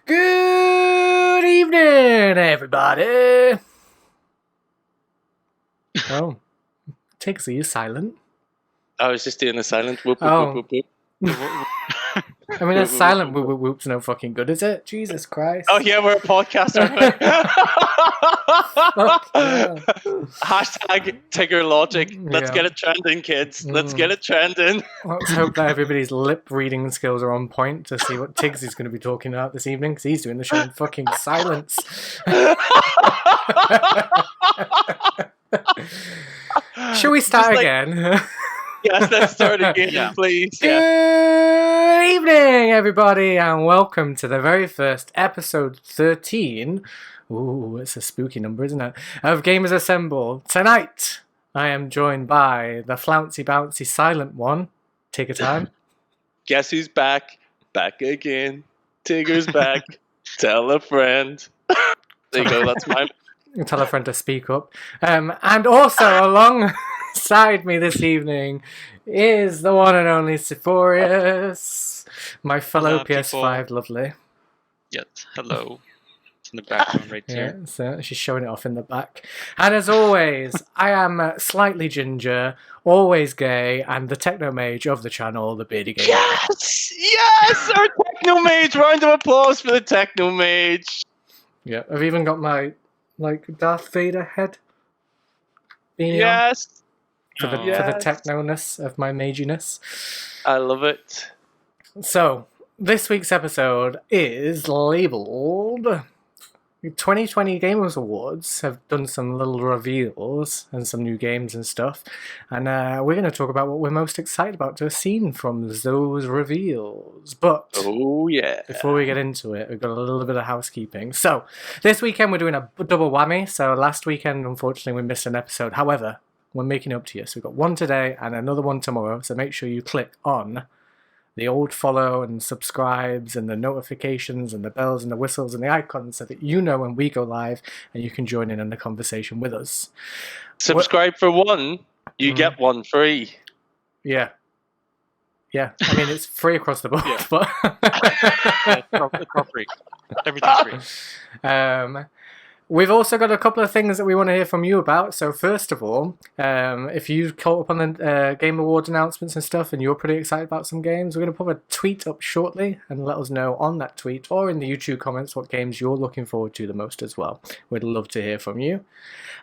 Good evening, everybody. Oh, Tigsy is silent. I was just doing a silent whoop, whoop, Oh. whoop, whoop, whoop. I mean, a silent whoop, whoop, whoop's no fucking good, is it? Jesus Christ. Oh, yeah, we're a podcaster. Fuck yeah. Hashtag Tigger Logic. Let's Yeah. get it trending, kids. Let's get it trending. Let's hope that everybody's lip reading skills are on point to see what Tigsy's going to be talking about this evening, because he's doing the show in fucking silence. Shall we start again? Yes, let's start again, please. Good evening, everybody, and welcome to the very first episode 13. Ooh, it's a spooky number, isn't it? Of Gaymers Assemble. Tonight, I am joined by the flouncy bouncy silent one. Take a time. Guess who's back? Back again. Tigger's back. Tell a friend. There you go, that's mine. Tell a friend to speak up. And also alongside me this evening is the one and only Sephorius, my fellow Hello, PS5 people. lovely. Yes, hello. It's in the background right Yeah, here. so she's showing it off in the back. And as always, I am slightly ginger, always gay, and the techno mage of the channel, the beardy gamer. Yes! Yes! Our Techno Mage! Round of applause for the Techno Mage! Yeah, I've even got my Darth Vader head beanie on Yes! for the Yes. techno-ness of my maginess. I love it. So, this week's episode is labelled 2020 Gamers Awards have done some little reveals and some new games and stuff, and we're going to talk about what we're most excited about to have seen from those reveals. But Oh, yeah. before we get into it, we've got a little bit of housekeeping. So, this weekend we're doing a double whammy. So, last weekend, unfortunately, we missed an episode. However, we're making up to you. So, we've got one today and another one tomorrow. So, make sure you click on the old follow and subscribes and the notifications and the bells and the whistles and the icons so that you know when we go live and you can join in the conversation with us. Subscribe for one, you get one free. Yeah. Yeah. I mean, it's free across the board, Yeah. but... Yeah, it's all free. Everything's free. We've also got a couple of things that we want to hear from you about. So first of all, if you caught up on the Game Awards announcements and stuff and you're pretty excited about some games, we're going to put a tweet up shortly and let us know on that tweet or in the YouTube comments what games you're looking forward to the most as well. We'd love to hear from you.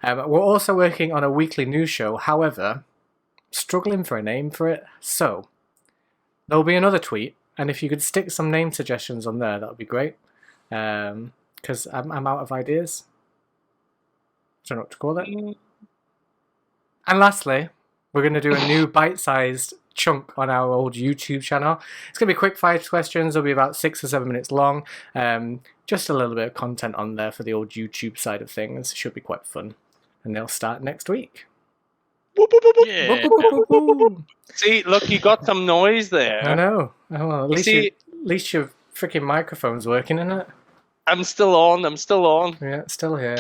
We're also working on a weekly news show, however, struggling for a name for it. So there'll be another tweet, and if you could stick some name suggestions on there, that would be great. Because I'm out of ideas. I don't know what to call it. And lastly, we're going to do a new bite-sized chunk on our old YouTube channel. It's going to be quick 5 questions. It'll be about 6 or 7 minutes long. Just a little bit of content on there for the old YouTube side of things. Should be quite fun. And they'll start next week. Yeah. See, look, you got some noise there. I know. Oh, well, at You least your freaking microphone's working, isn't it? I'm still on. Yeah, it's still here.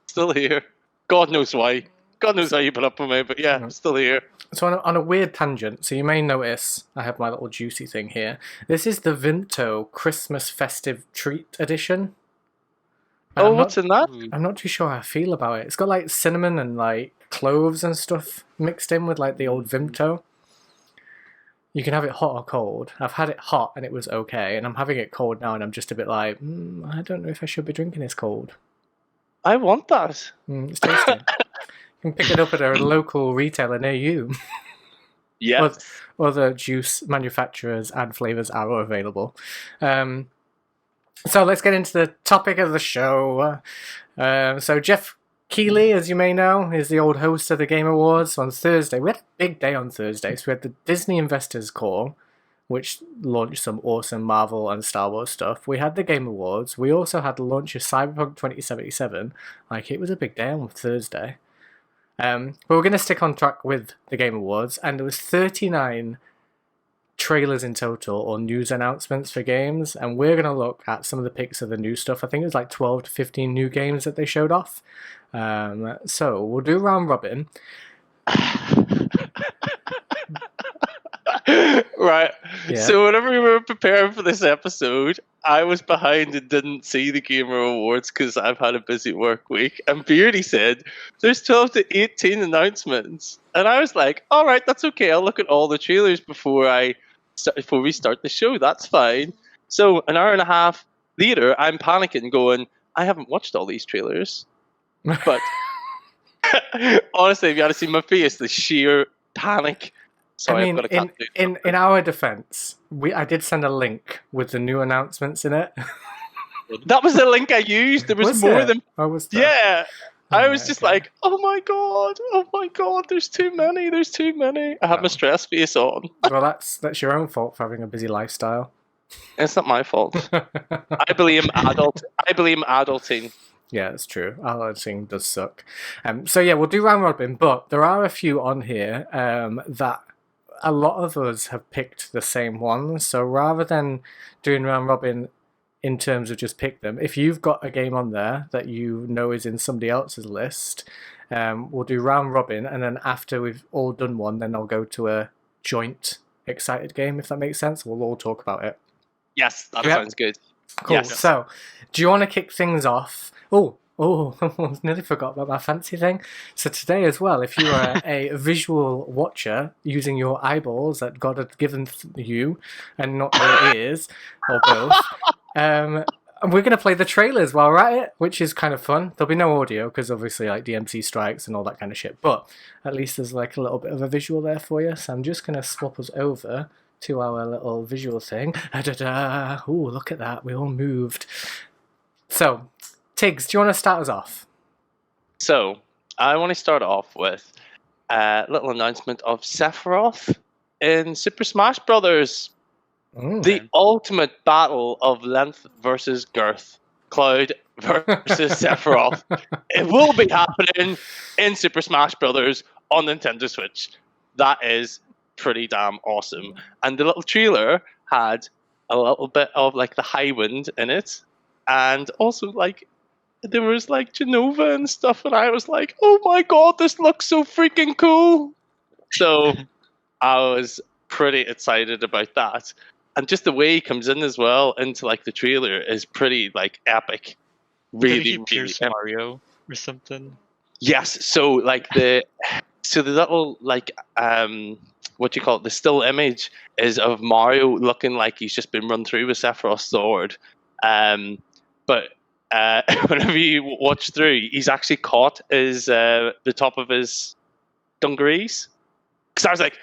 Still here. God knows why. God knows how you put up with me, but yeah, I'm still here. So on a weird tangent, so you may notice I have my little juicy thing here. This is the Vinto Christmas Festive Treat Edition. And Oh, what's in that? I'm not too sure how I feel about it. It's got like cinnamon and like cloves and stuff mixed in with like the old Vimto. You can have it hot or cold. I've had it hot and it was okay, and I'm having it cold now and I'm just a bit like, I don't know if I should be drinking this cold. I want that. It's tasty. You can pick it up at a local retailer near you. Yes. Other juice manufacturers and flavours are available. So let's get into the topic of the show. So Geoff Keighley, as you may know, is the old host of the Game Awards on Thursday. We had a big day on Thursday. So we had the Disney Investors Call, which launched some awesome Marvel and Star Wars stuff. We had the Game Awards. We also had the launch of Cyberpunk 2077. Like, it was a big day on Thursday. But we're going to stick on track with the Game Awards, and there was 39 trailers in total, or news announcements for games, and we're going to look at some of the picks of the new stuff. I think it was like 12 to 15 new games that they showed off. So we'll do round robin. Right. Yeah. So whenever we were preparing for this episode, I was behind and didn't see the Gamer Awards because I've had a busy work week. And Beardy said, there's 12 to 18 announcements. And I was like, all right, that's okay. I'll look at all the trailers before we start the show. That's fine. So an hour and a half later, I'm panicking going, I haven't watched all these trailers. But honestly, if you had to see my face, the sheer panic. Sorry, I mean, I've got a cat in our defense, I did send a link with the new announcements in it. That was the link I used. There was more than... Oh, was there? Yeah. I was Right, just okay. like, oh my god, there's too many. I have my stress face on. Well, that's your own fault for having a busy lifestyle. It's not my fault. I blame adulting. Yeah, it's true. Adulting does suck. So yeah, we'll do round robin, but there are a few on here that a lot of us have picked the same ones. So rather than doing round robin in terms of just pick them, if you've got a game on there that you know is in somebody else's list, we'll do round robin, and then after we've all done one, then I'll go to a joint excited game, if that makes sense. We'll all talk about it. Yes, that Yep. sounds good. Cool. Yes. So, do you want to kick things off? Oh, I nearly forgot about my fancy thing. So today as well, if you are a visual watcher using your eyeballs that God had given you and not your ears, or both, we're going to play the trailers while we're at it, which is kind of fun. There'll be no audio because obviously like DMC strikes and all that kind of shit, but at least there's like a little bit of a visual there for you. So I'm just going to swap us over to our little visual thing. Ooh, look at that. We all moved. So, Tiggs, do you want to start us off? So, I want to start off with a little announcement of Sephiroth in Super Smash Brothers. The ultimate battle of length versus girth. Cloud versus Sephiroth. It will be happening in Super Smash Brothers on Nintendo Switch. That is pretty damn awesome. And the little trailer had a little bit of like the high wind in it. And also like there was like Genova and stuff, and I was like, oh my god, this looks so freaking cool. So I was pretty excited about that. And just the way he comes in as well into like the trailer is pretty like epic. Really, really epic. Mario or something. Yes, so like the little like what do you call it? The still image is of Mario looking like he's just been run through with Sephiroth's sword. But whenever you watch through, he's actually caught the top of his dungarees. Because I was like,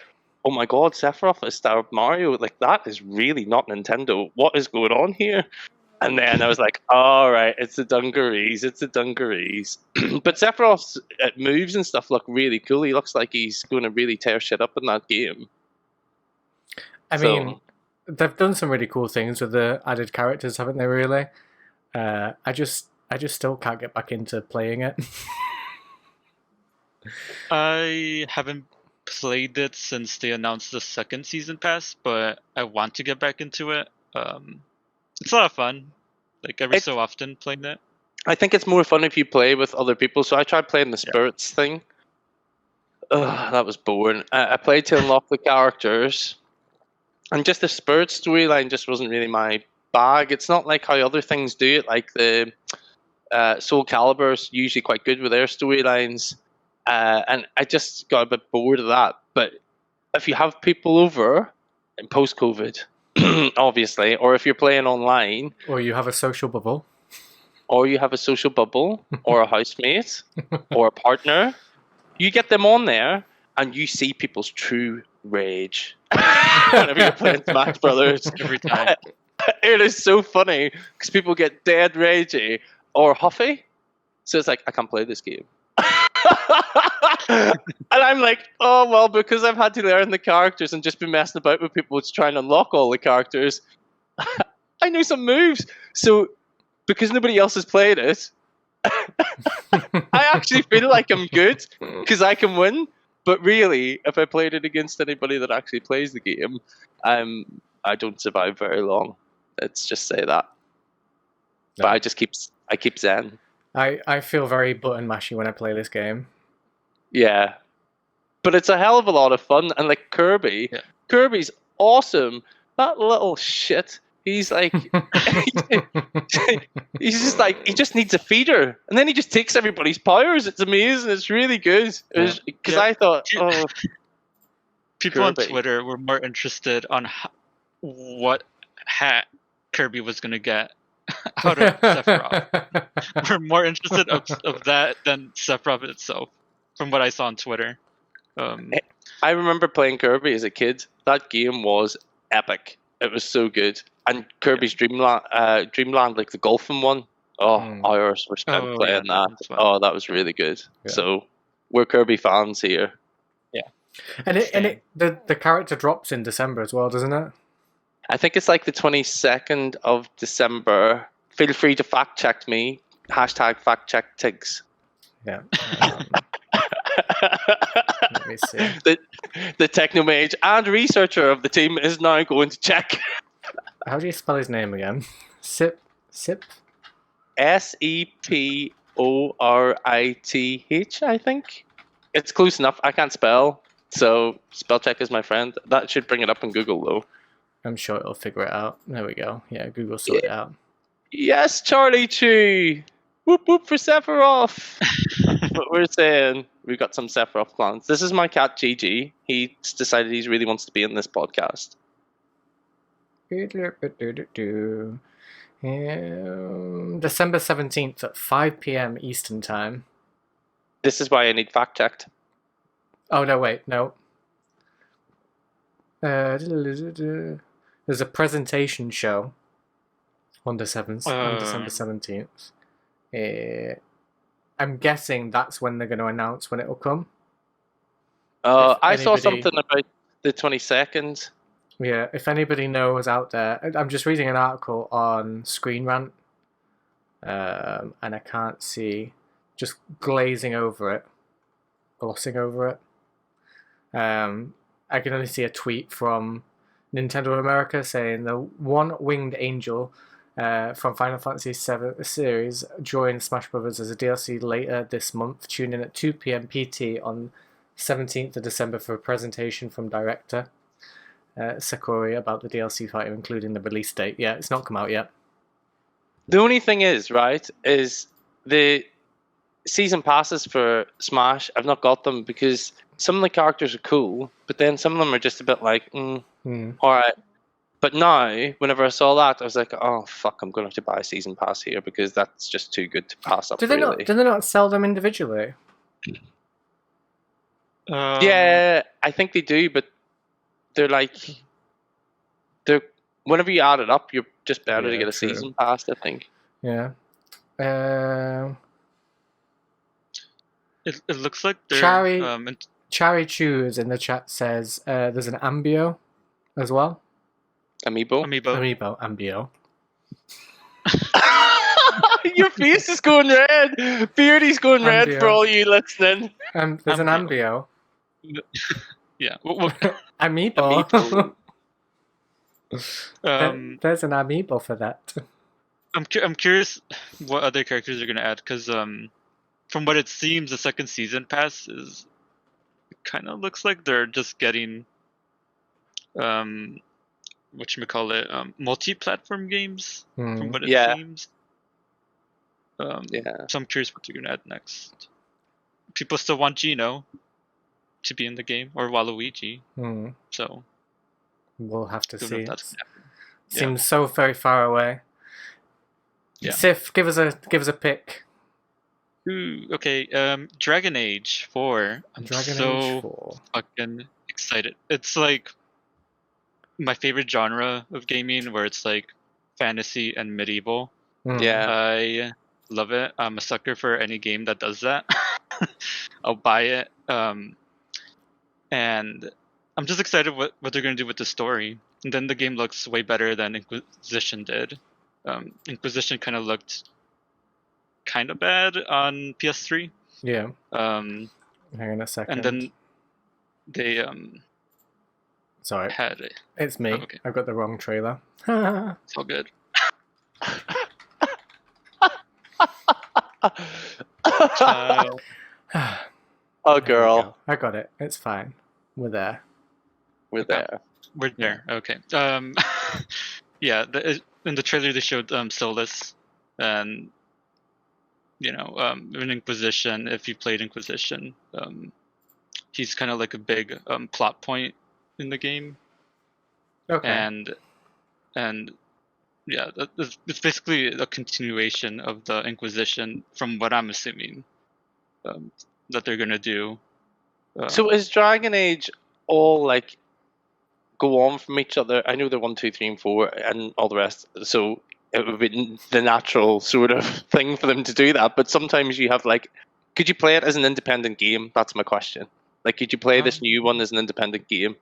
oh my god, Sephiroth is Star Mario. Like, that is really not Nintendo. What is going on here? And then I was like, all right, it's the dungarees. But Sephiroth's moves and stuff look really cool. He looks like he's going to really tear shit up in that game. I mean, they've done some really cool things with the added characters, haven't they, really? I just still can't get back into playing it. I haven't played it since they announced the second season pass, but I want to get back into it. It's a lot of fun. Like every so often playing it. I think it's more fun if you play with other people. So I tried playing the spirits thing. Ugh, that was boring. I played to unlock the characters, and just the spirit storyline just wasn't really my bag. It's not like how other things do it. Like the Soul Calibur's usually quite good with their storylines, and I just got a bit bored of that. But if you have people over in post-COVID, obviously, or if you're playing online, or you have a social bubble, or a housemate, or a partner, you get them on there, and you see people's true rage whenever you're playing Smash Brothers. Every time. It is so funny because people get dead ragey or huffy. So it's like, I can't play this game. And I'm like, oh, well, because I've had to learn the characters and just been messing about with people to try and unlock all the characters, I know some moves. So because nobody else has played it, I actually feel like I'm good because I can win. But really, if I played it against anybody that actually plays the game, I don't survive very long. Let's just say that. No. But I keep zen. I feel very button mashy when I play this game. Yeah. But it's a hell of a lot of fun. And like Kirby's awesome. That little shit. He's like, he's just like, he just needs a feeder, and then he just takes everybody's powers. It's amazing. It's really good. Because I thought, people on Kirby. Twitter were more interested on what hat Kirby was gonna get out of Sephiroth. We're more interested of that than Sephiroth itself, from what I saw on Twitter. I remember playing Kirby as a kid. That game was epic. It was so good. And Kirby's Dreamland, like the golfing one. Hours were spent playing that. That was really good. Yeah. So we're Kirby fans here. Yeah. And the character drops in December as well, doesn't it? I think it's like the 22nd of December. Feel free to fact check me. Hashtag fact check Tiggs. Yeah. Let me see. The technomage and researcher of the team is now going to check. How do you spell his name again? Sip? Seporith, I think. It's close enough. I can't spell, so spell check is my friend. That should bring it up in Google, though. I'm sure it'll figure it out. There we go. Yeah, Google sorted it out. Yes, Charlie Chu! Whoop whoop for Sephiroth! That's what we're saying. We've got some Sephiroth plans. This is my cat, Gigi. He's decided he really wants to be in this podcast. December 17th at 5 p.m. Eastern Time. This is why I need fact checked. Oh, no, wait, no. There's a presentation show on December 17th. I'm guessing that's when they're going to announce when it'll come. I saw something about the 22nd. Yeah, if anybody knows out there, I'm just reading an article on Screen Rant, and I can't see, just glossing over it. I can only see a tweet from Nintendo America saying the one-winged angel from Final Fantasy VII series joins Smash Bros. As a DLC later this month. Tune in at 2 p.m. PT on 17th of December for a presentation from director Sakura about the DLC fighter, including the release date. Yeah, it's not come out yet. The only thing is, right, is the season passes for Smash. I've not got them because some of the characters are cool, but then some of them are just a bit like, all right. But now, whenever I saw that, I was like, oh, fuck, I'm going to have to buy a season pass here because that's just too good to pass up, Do they not sell them individually? Yeah, I think they do, but they're whenever you add it up, you're just better to get a season pass, I think. Yeah. It looks like they're... Chari Chews in the chat says there's an Ambio as well. Amiibo. Ambio. Your face is going red. Beardy's going red for all you listening. There's an Ambio. Yeah. Amiibo. There's an Amiibo for that. I'm curious what other characters are going to add, because from what it seems, the second season pass is kind of looks like they're just getting multi-platform games from what it seems. So I'm curious what they're going to add next. People still want Gino to be in the game, or Waluigi. So we'll have to see. Yeah. Seems so very far away. Yeah. Sif, give us a pick. Ooh, okay. Dragon Age 4. I'm Age 4. Fucking excited. It's like my favorite genre of gaming, where it's like fantasy and medieval. Yeah, I love it. I'm a sucker for any game that does that. I'll buy it. And I'm just excited what they're going to do with the story. And then the game looks way better than Inquisition did. Inquisition kind of looked kind of bad on PS3. Yeah. Hang on a second. And then they sorry. Had it. It's me. Oh, okay. I've got the wrong trailer. It's all good. Oh, girl. I got it. It's fine. We're there. We're there. We're there. Okay. Yeah. In the trailer they showed Solus, and in Inquisition. If you played Inquisition, he's kind of like a big plot point in the game. Okay. And yeah, it's basically a continuation of the Inquisition, from what I'm assuming that they're gonna do. So is Dragon Age all like go on from each other? I know they're 1, 2, 3, and 4, and all the rest. So it would be the natural sort of thing for them to do that. But sometimes you have like, could you play it as an independent game? That's my question. Like, could you play this new one as an independent game?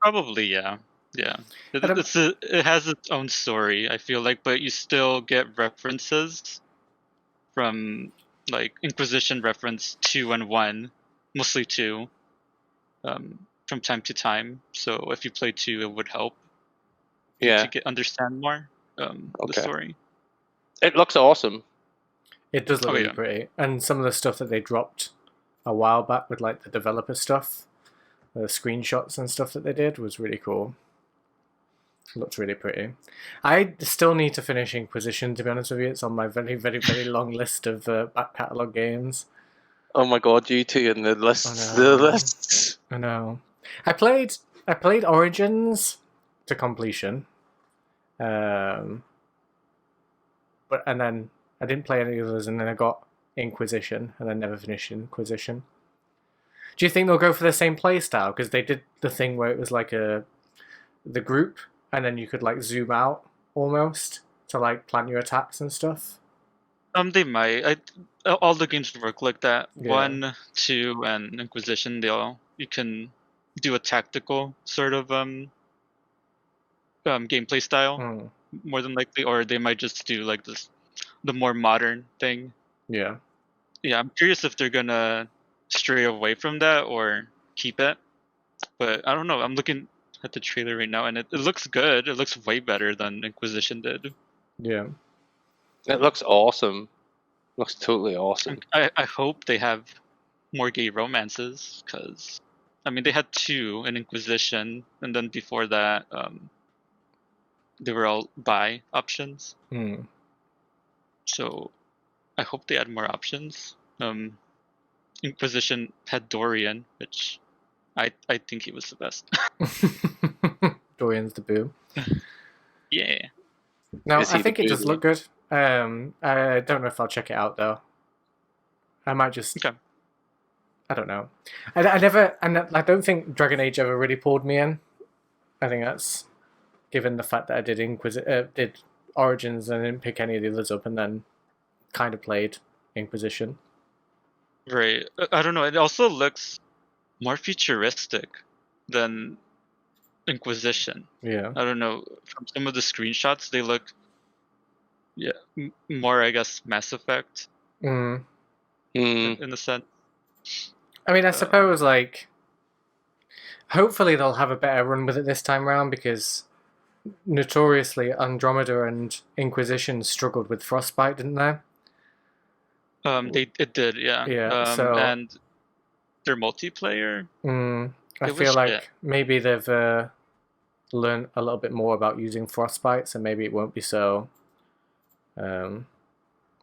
Probably, yeah. Yeah, it has its own story, I feel like, but you still get references from like Inquisition reference 2 and 1, mostly 2, from time to time. So if you play 2, it would help to understand more the story. It looks awesome. It does look really pretty, and some of the stuff that they dropped a while back with like the developer stuff, the screenshots and stuff that they did was really cool. Looks really pretty. I still need to finish Inquisition, to be honest with you. It's on my very, very, very long list of back catalogue games. Oh my god, you two in the lists. The lists. I know. I played Origins to completion. And then I didn't play any others, and then I got Inquisition, and then never finished Inquisition. Do you think they'll go for the same playstyle? Because they did the thing where it was like the group, and then you could like zoom out almost to like plan your attacks and stuff. They might. All the games work like that. Yeah. 1, 2, and Inquisition. You can do a tactical sort of gameplay style more than likely, or they might just do like the more modern thing. Yeah. Yeah, I'm curious if they're gonna stray away from that or keep it. But I don't know. I'm looking at the trailer right now, and it looks good. It looks way better than Inquisition did. Yeah. It looks awesome. Looks totally awesome. I hope they have more gay romances, because I mean they had 2 in Inquisition, and then before that they were all bi options. So I hope they add more options. Inquisition had Dorian, which I think he was the best. Dorian's the boo. Yeah. No, I think it does look good. I don't know if I'll check it out though. I might just. Okay. I don't know. I don't think Dragon Age ever really pulled me in. I think that's given the fact that I did Origins and didn't pick any of the others up, and then kind of played Inquisition. Right. I don't know. It also looks more futuristic than Inquisition. Yeah. I don't know. From some of the screenshots, they look, more, I guess, Mass Effect. In the sense. I mean, I suppose like, hopefully they'll have a better run with it this time around, because notoriously Andromeda and Inquisition struggled with Frostbite, didn't they? It did, yeah. Yeah. And their multiplayer. I feel like maybe they've learned a little bit more about using Frostbite, so maybe it won't be so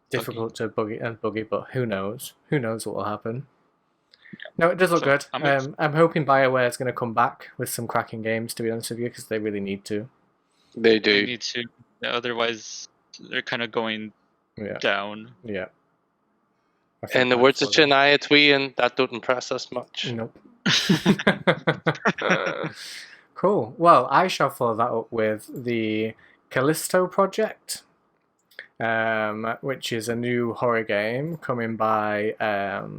difficult to buggy. But who knows? Who knows what will happen? No, it does look good. I'm hoping BioWare is going to come back with some cracking games, to be honest with you, because they really need to. They do. They need to. Yeah, otherwise, they're kind of going down. Yeah. In the words of Shania Twain, that don't impress us much. Nope. Cool. Well, I shall follow that up with the Callisto Project, which is a new horror game coming by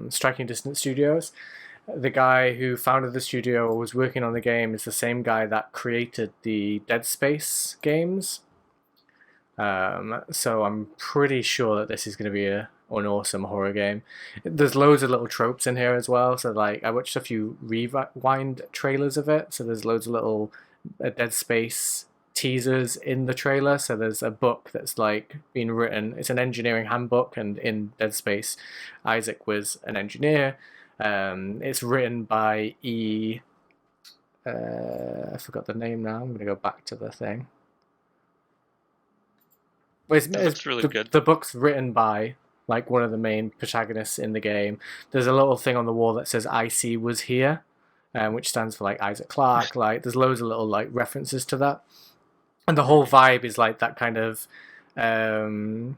Striking Distance Studios. The guy who founded the studio or was working on the game is the same guy that created the Dead Space games. So I'm pretty sure that this is going to be an awesome horror game. There's loads of little tropes in here as well. So like I watched a few rewind trailers of it. So there's loads of little Dead Space teasers in the trailer. So there's a book that's like been written. It's an engineering handbook, and in Dead Space, Isaac was an engineer. It's written by I forgot the name now. I'm going to go back to the thing. Well, That's really good. The book's written by like one of the main protagonists in the game. There's a little thing on the wall that says "IC was here," which stands for like Isaac Clarke. Like, there's loads of little like references to that, and the whole vibe is like that kind of The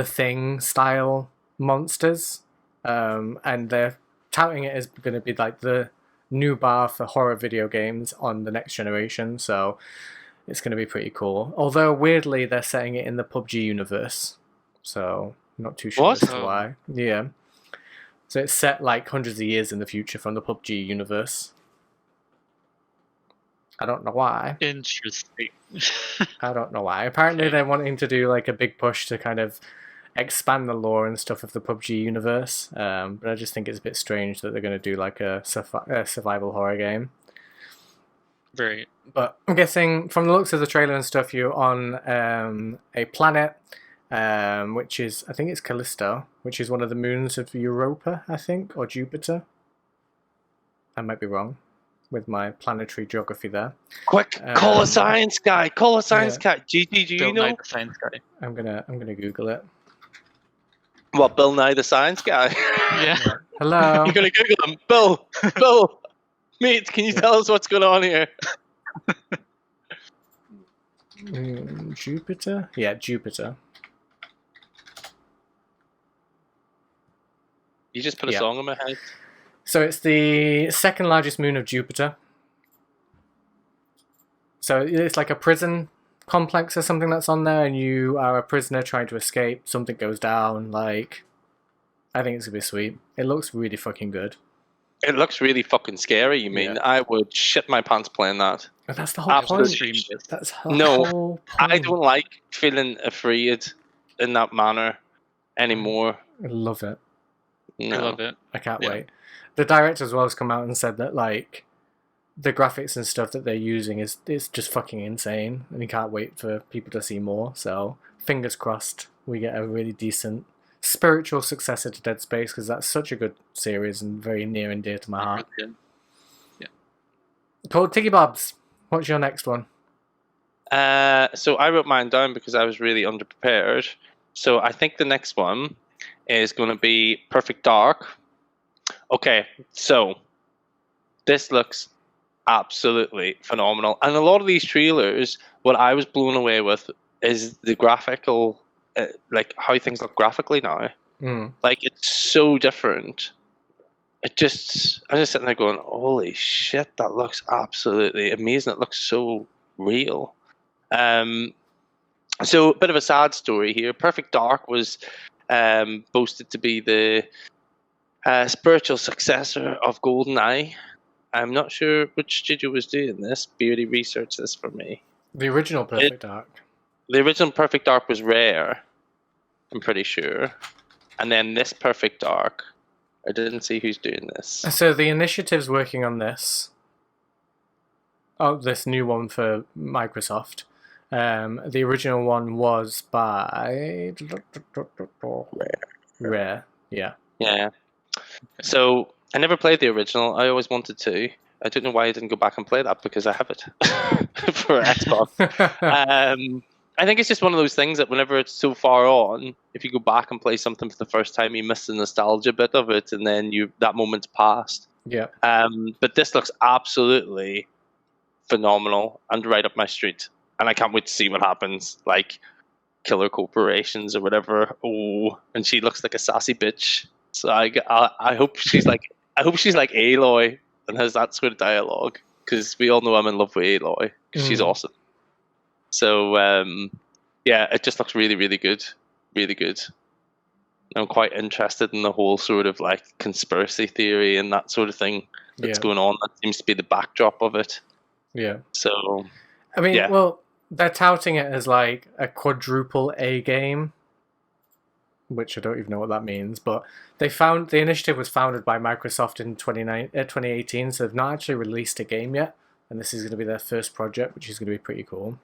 Thing style monsters, and they're touting it as going to be like the new bar for horror video games on the next generation. So it's going to be pretty cool. Although weirdly, they're setting it in the PUBG universe, so not too sure as to why. Yeah, so it's set like hundreds of years in the future from the PUBG universe. I don't know why. Interesting. I don't know why. Apparently, they're wanting to do like a big push to kind of expand the lore and stuff of the PUBG universe. But I just think it's a bit strange that they're going to do like a survival horror game. Very. But I'm guessing from the looks of the trailer and stuff, you're on a planet, which is, I think it's Callisto, which is one of the moons of Europa, I think, or Jupiter. I might be wrong with my planetary geography there. Quick, call a science guy. Call a science guy. GT, do you know? Nye the science guy. I'm gonna Google it. What, Bill Nye the science guy? Yeah. Hello. You're gonna Google him, Bill, mate. Can you tell us what's going on here? Jupiter? Yeah, Jupiter. You just put a song in my head. So it's the second largest moon of Jupiter. So it's like a prison complex or something that's on there, and you are a prisoner trying to escape. Something goes down. Like, I think it's gonna be sweet. It looks really fucking good. It looks really fucking scary. You mean I would shit my pants playing that? But that's the whole point. That's the whole point. I don't like feeling afraid in that manner anymore. I love it. No. I love it. I can't wait. The director as well has come out and said that like the graphics and stuff that they're using is just fucking insane, and he can't wait for people to see more. So fingers crossed we get a really decent spiritual successor to Dead Space, because that's such a good series and very near and dear to my heart. Yeah. Cool. Tiggy Bobs, what's your next one? So I wrote mine down because I was really underprepared. So I think the next one is going to be Perfect Dark. Okay, so this looks absolutely phenomenal. And a lot of these trailers, what I was blown away with is the graphical, like how things look graphically now. Like, it's so different. I'm just sitting there going, holy shit, that looks absolutely amazing. It looks so real. So a bit of a sad story here. Perfect Dark was boasted to be the spiritual successor of GoldenEye. I'm not sure which studio was doing this. Beardy researched this for me. The original Perfect Dark. The original Perfect Dark was Rare, I'm pretty sure. And then this Perfect Dark, I didn't see who's doing this. So the initiative's working on this. Oh, this new one for Microsoft. The original one was by Rare. Yeah. Yeah. So I never played the original. I always wanted to. I don't know why I didn't go back and play that, because I have it for Xbox. I think it's just one of those things that whenever it's so far on, if you go back and play something for the first time, you miss the nostalgia bit of it, and then that moment's passed. Yeah. But this looks absolutely phenomenal and right up my street, and I can't wait to see what happens. Like killer corporations or whatever. Oh, and she looks like a sassy bitch. So I hope she's like Aloy and has that sort of dialogue, because we all know I'm in love with Aloy because she's awesome. So yeah, it just looks really, really good, really good. I'm quite interested in the whole sort of like conspiracy theory and that sort of thing that's going on. That seems to be the backdrop of it. Yeah. So I mean, well, they're touting it as like a quadruple A game, which I don't even know what that means, but the initiative was founded by Microsoft in 2018, so they've not actually released a game yet, and this is going to be their first project, which is going to be pretty cool.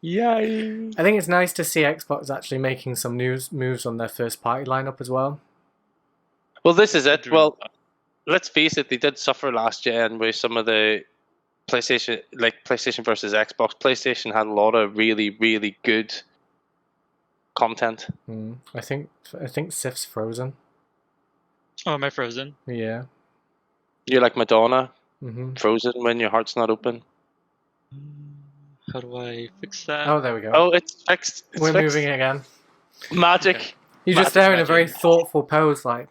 Yay! I think it's nice to see Xbox actually making some moves on their first party lineup as well. Well, this is it. Well, let's face it, they did suffer last gen with some of the PlayStation versus Xbox. PlayStation had a lot of really, really good content. I think Sif's frozen. Oh, am I frozen? Yeah. You're like Madonna, Mm-hmm. frozen when your heart's not open. How do I fix that? Oh, there we go. Oh, it's fixed. We're moving again. Magic. Okay. You're just Magic, there in a very magic. thoughtful pose, like,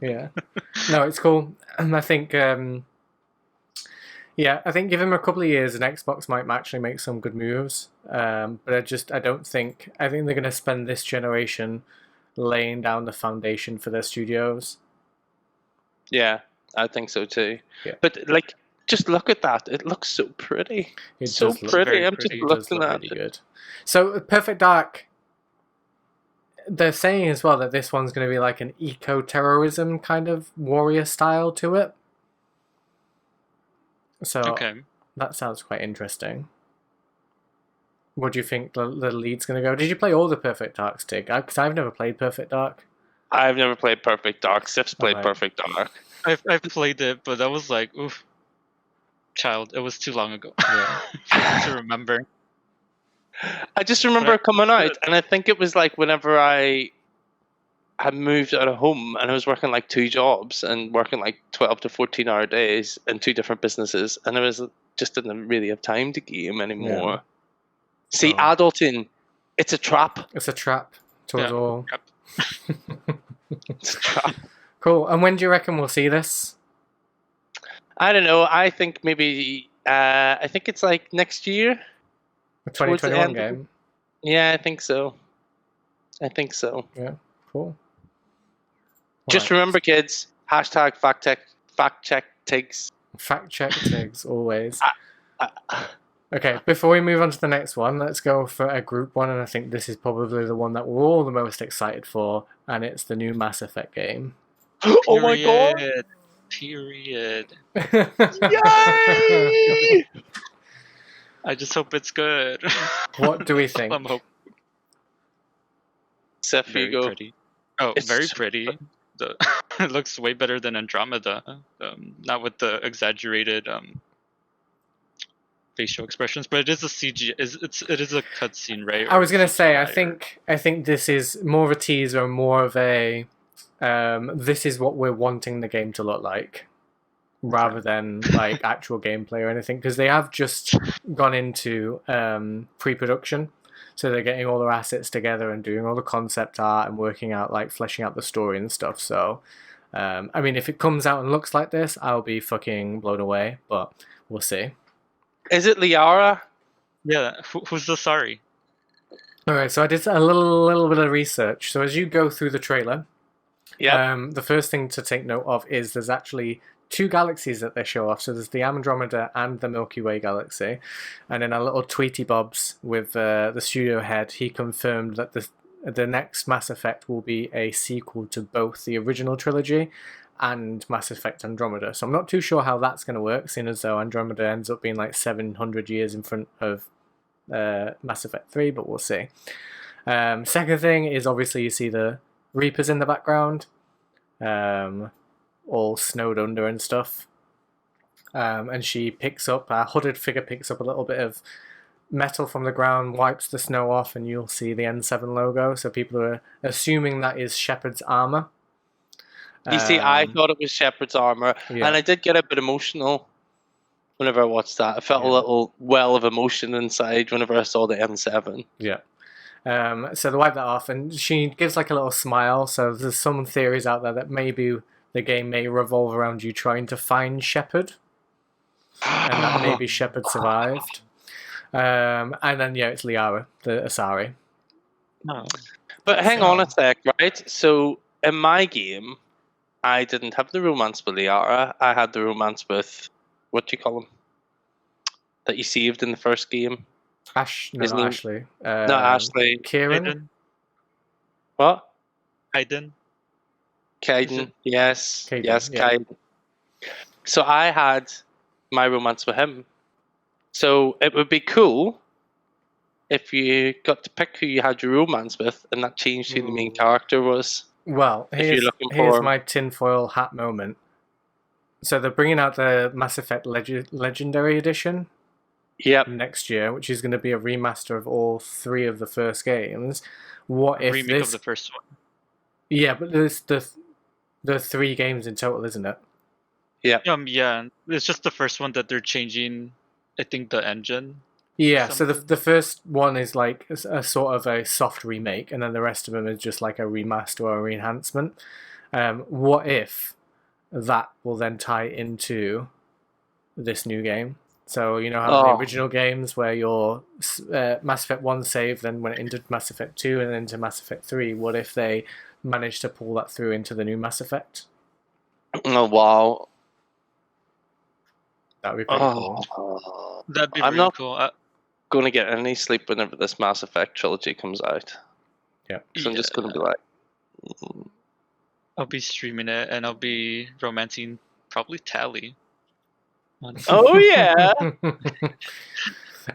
Yeah. No, it's cool. And I think, I think give him a couple of years and Xbox might actually make some good moves. But I think they're going to spend this generation laying down the foundation for their studios. Yeah, I think so too. Yeah. But like, just look at that. It looks so pretty. It So does look pretty. very I'm pretty. just It does looking look at really it. good. So Perfect Dark, they're saying as well that this one's going to be like an eco-terrorism kind of warrior style to it. So Okay. that sounds quite interesting. What do you think the lead's going to go? Did you play all the Perfect Darks, Tig? Because I've never played Perfect Dark. I've never played Perfect Dark. Sif's played Alright. Perfect Dark. I've played it, but that was like, oof, child. It was too long ago Yeah. to remember. I just remember it coming out, good. and I think it was like whenever I had moved out of home and I was working like 2 jobs and working like 12 to 14-hour days in 2 different businesses, and I just didn't really have time to game anymore. Yeah. See, Oh. adulting, it's a trap. It's a trap to us Yeah. all. Yep. It's a trap. Cool. And when do you reckon we'll see this? I don't know. I think maybe. I think it's like next year. A Towards the 2021 end of game? Yeah, I think so. Yeah. Cool. Just Right. remember, kids. Hashtag fact check Tigs. Fact check Tigs, always. Uh, Okay, before we move on to the next one, let's go for a group one, and I think this is probably the one that we're all the most excited for, and it's the new Mass Effect game. Oh my god! Period. Yay! I just hope it's good. What do we think? I'm hoping Seth, very you go. pretty. Oh, It's very so pretty. It looks way better than Andromeda. Not with the exaggerated facial expressions, but it is a CG. It is a cutscene, right? I was gonna say, I CGI, think this is more of a teaser, more of a this is what we're wanting the game to look like, rather than like actual gameplay or anything, because they have just gone into pre-production, so they're getting all their assets together and doing all the concept art and working out, like, fleshing out the story and stuff. So I mean, if it comes out and looks like this, I'll be fucking blown away, but we'll see. Is it Liara? Yeah, who's the sorry? All right, so I did a little bit of research. So as you go through the trailer, Yeah. the first thing to take note of is there's actually 2 galaxies that they show off. So there's the Andromeda and the Milky Way galaxy. And in a little tweety bobs with the studio head, he confirmed that the next Mass Effect will be a sequel to both the original trilogy and Mass Effect Andromeda. So I'm not too sure how that's going to work, seeing as though Andromeda ends up being like 700 years in front of Mass Effect 3, but we'll see. Second thing is, obviously, you see the Reapers in the background, all snowed under and stuff. And she picks up, a hooded figure picks up a little bit of metal from the ground, wipes the snow off, and you'll see the N7 logo. So people are assuming that is Shepard's armor. You see, I thought it was Shepard's armor, yeah. and I did get a bit emotional whenever I watched that. I felt a little well of emotion inside whenever I saw the N7. Yeah. So they wipe that off, and she gives like a little smile. So there's some theories out there that maybe the game may revolve around you trying to find Shepard, and that maybe Shepard survived. And then it's Liara, the Asari. No. But hang on a sec, right? So in my game, I didn't have the romance with Liara. I had the romance with, what do you call him? That you saved in the first game. Not Ashley. Not Ashley. Kieran. Kaiden? What? Kaiden? Kaiden. Yes. Kaiden, Yes, yeah. Kaiden. So I had my romance with him. So it would be cool if you got to pick who you had your romance with, and that changed who the main character was. Well, If you're here's looking for- my tinfoil hat moment. So they're bringing out the Mass Effect Legendary Edition Yep. next year, which is going to be a remaster of all 3 of the first games. What if remake this? of the first one. Yeah, but there's the 3 games in total, isn't it? Yeah. Yeah, it's just the first one that they're changing. I think the engine. Yeah, so Something. the first one is like a sort of a soft remake, and then the rest of them is just like a remaster or a re-enhancement. What if that will then tie into this new game? So you know how the original games where your Mass Effect 1 save then went into Mass Effect 2 and then into Mass Effect 3. What if they managed to pull that through into the new Mass Effect? Oh wow. That would be pretty cool. That'd be I'm really not cool. going to get any sleep whenever this Mass Effect trilogy comes out. Yeah. So I'm just going to be like, I'll be streaming it and I'll be romancing probably Tally. oh yeah.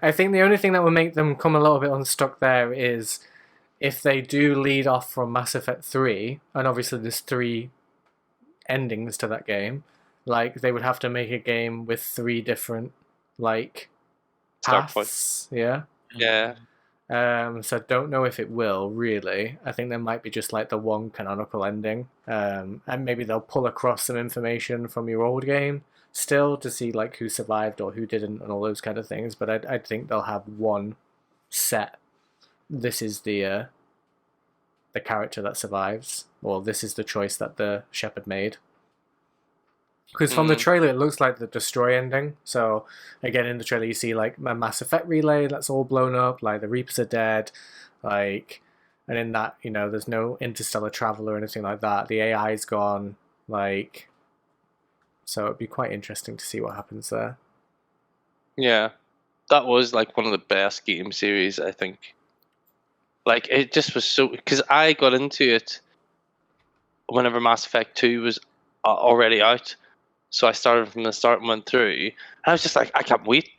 I think the only thing that will make them come a little bit unstuck there is if they do lead off from Mass Effect 3, and obviously there's 3 endings to that game, like they would have to make a game with 3 different like Start paths. Yeah. Yeah. So I don't know if it will really. I think there might be just like the one canonical ending, and maybe they'll pull across some information from your old game still to see like who survived or who didn't and all those kind of things. But I think they'll have one set. This is the character that survives, or this is the choice that the Shepherd made. Because from the trailer, it looks like the Destroy ending. So, again, in the trailer, you see, like, a Mass Effect relay that's all blown up, like, the Reapers are dead, like, and in that, you know, there's no interstellar travel or anything like that. The AI's gone, like, so it'd be quite interesting to see what happens there. Yeah. That was, like, one of the best game series, I think. Like, it just was so... Because I got into it whenever Mass Effect 2 was already out. So I started from the start and went through. And I was just like, I can't wait.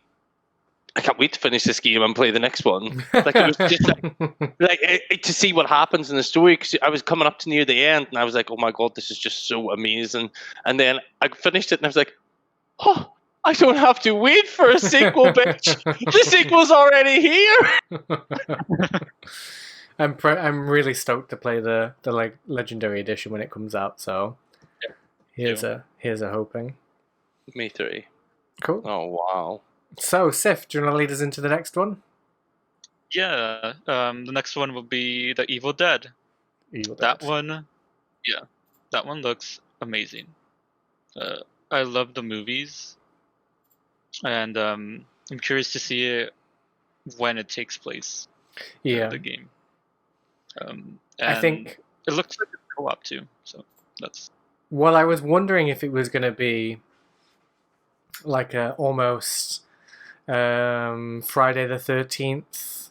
I can't wait to finish this game and play the next one. Like it was just like to see what happens in the story. Because I was coming up to near the end, and I was like, oh my god, this is just so amazing. And then I finished it, and I was like, oh, I don't have to wait for a sequel, bitch. The sequel's already here. I'm really stoked to play the like Legendary Edition when it comes out. So. Here's a hoping. Me too. Cool. Oh wow. So, Sif, do you want to lead us into the next one? Yeah. The next one will be the Evil Dead. That one, yeah, that one looks amazing. I love the movies, and I'm curious to see it when it takes place. Yeah. The game. I think it looks like it's co-op too. So that's. Well, I was wondering if it was going to be like a almost Friday the 13th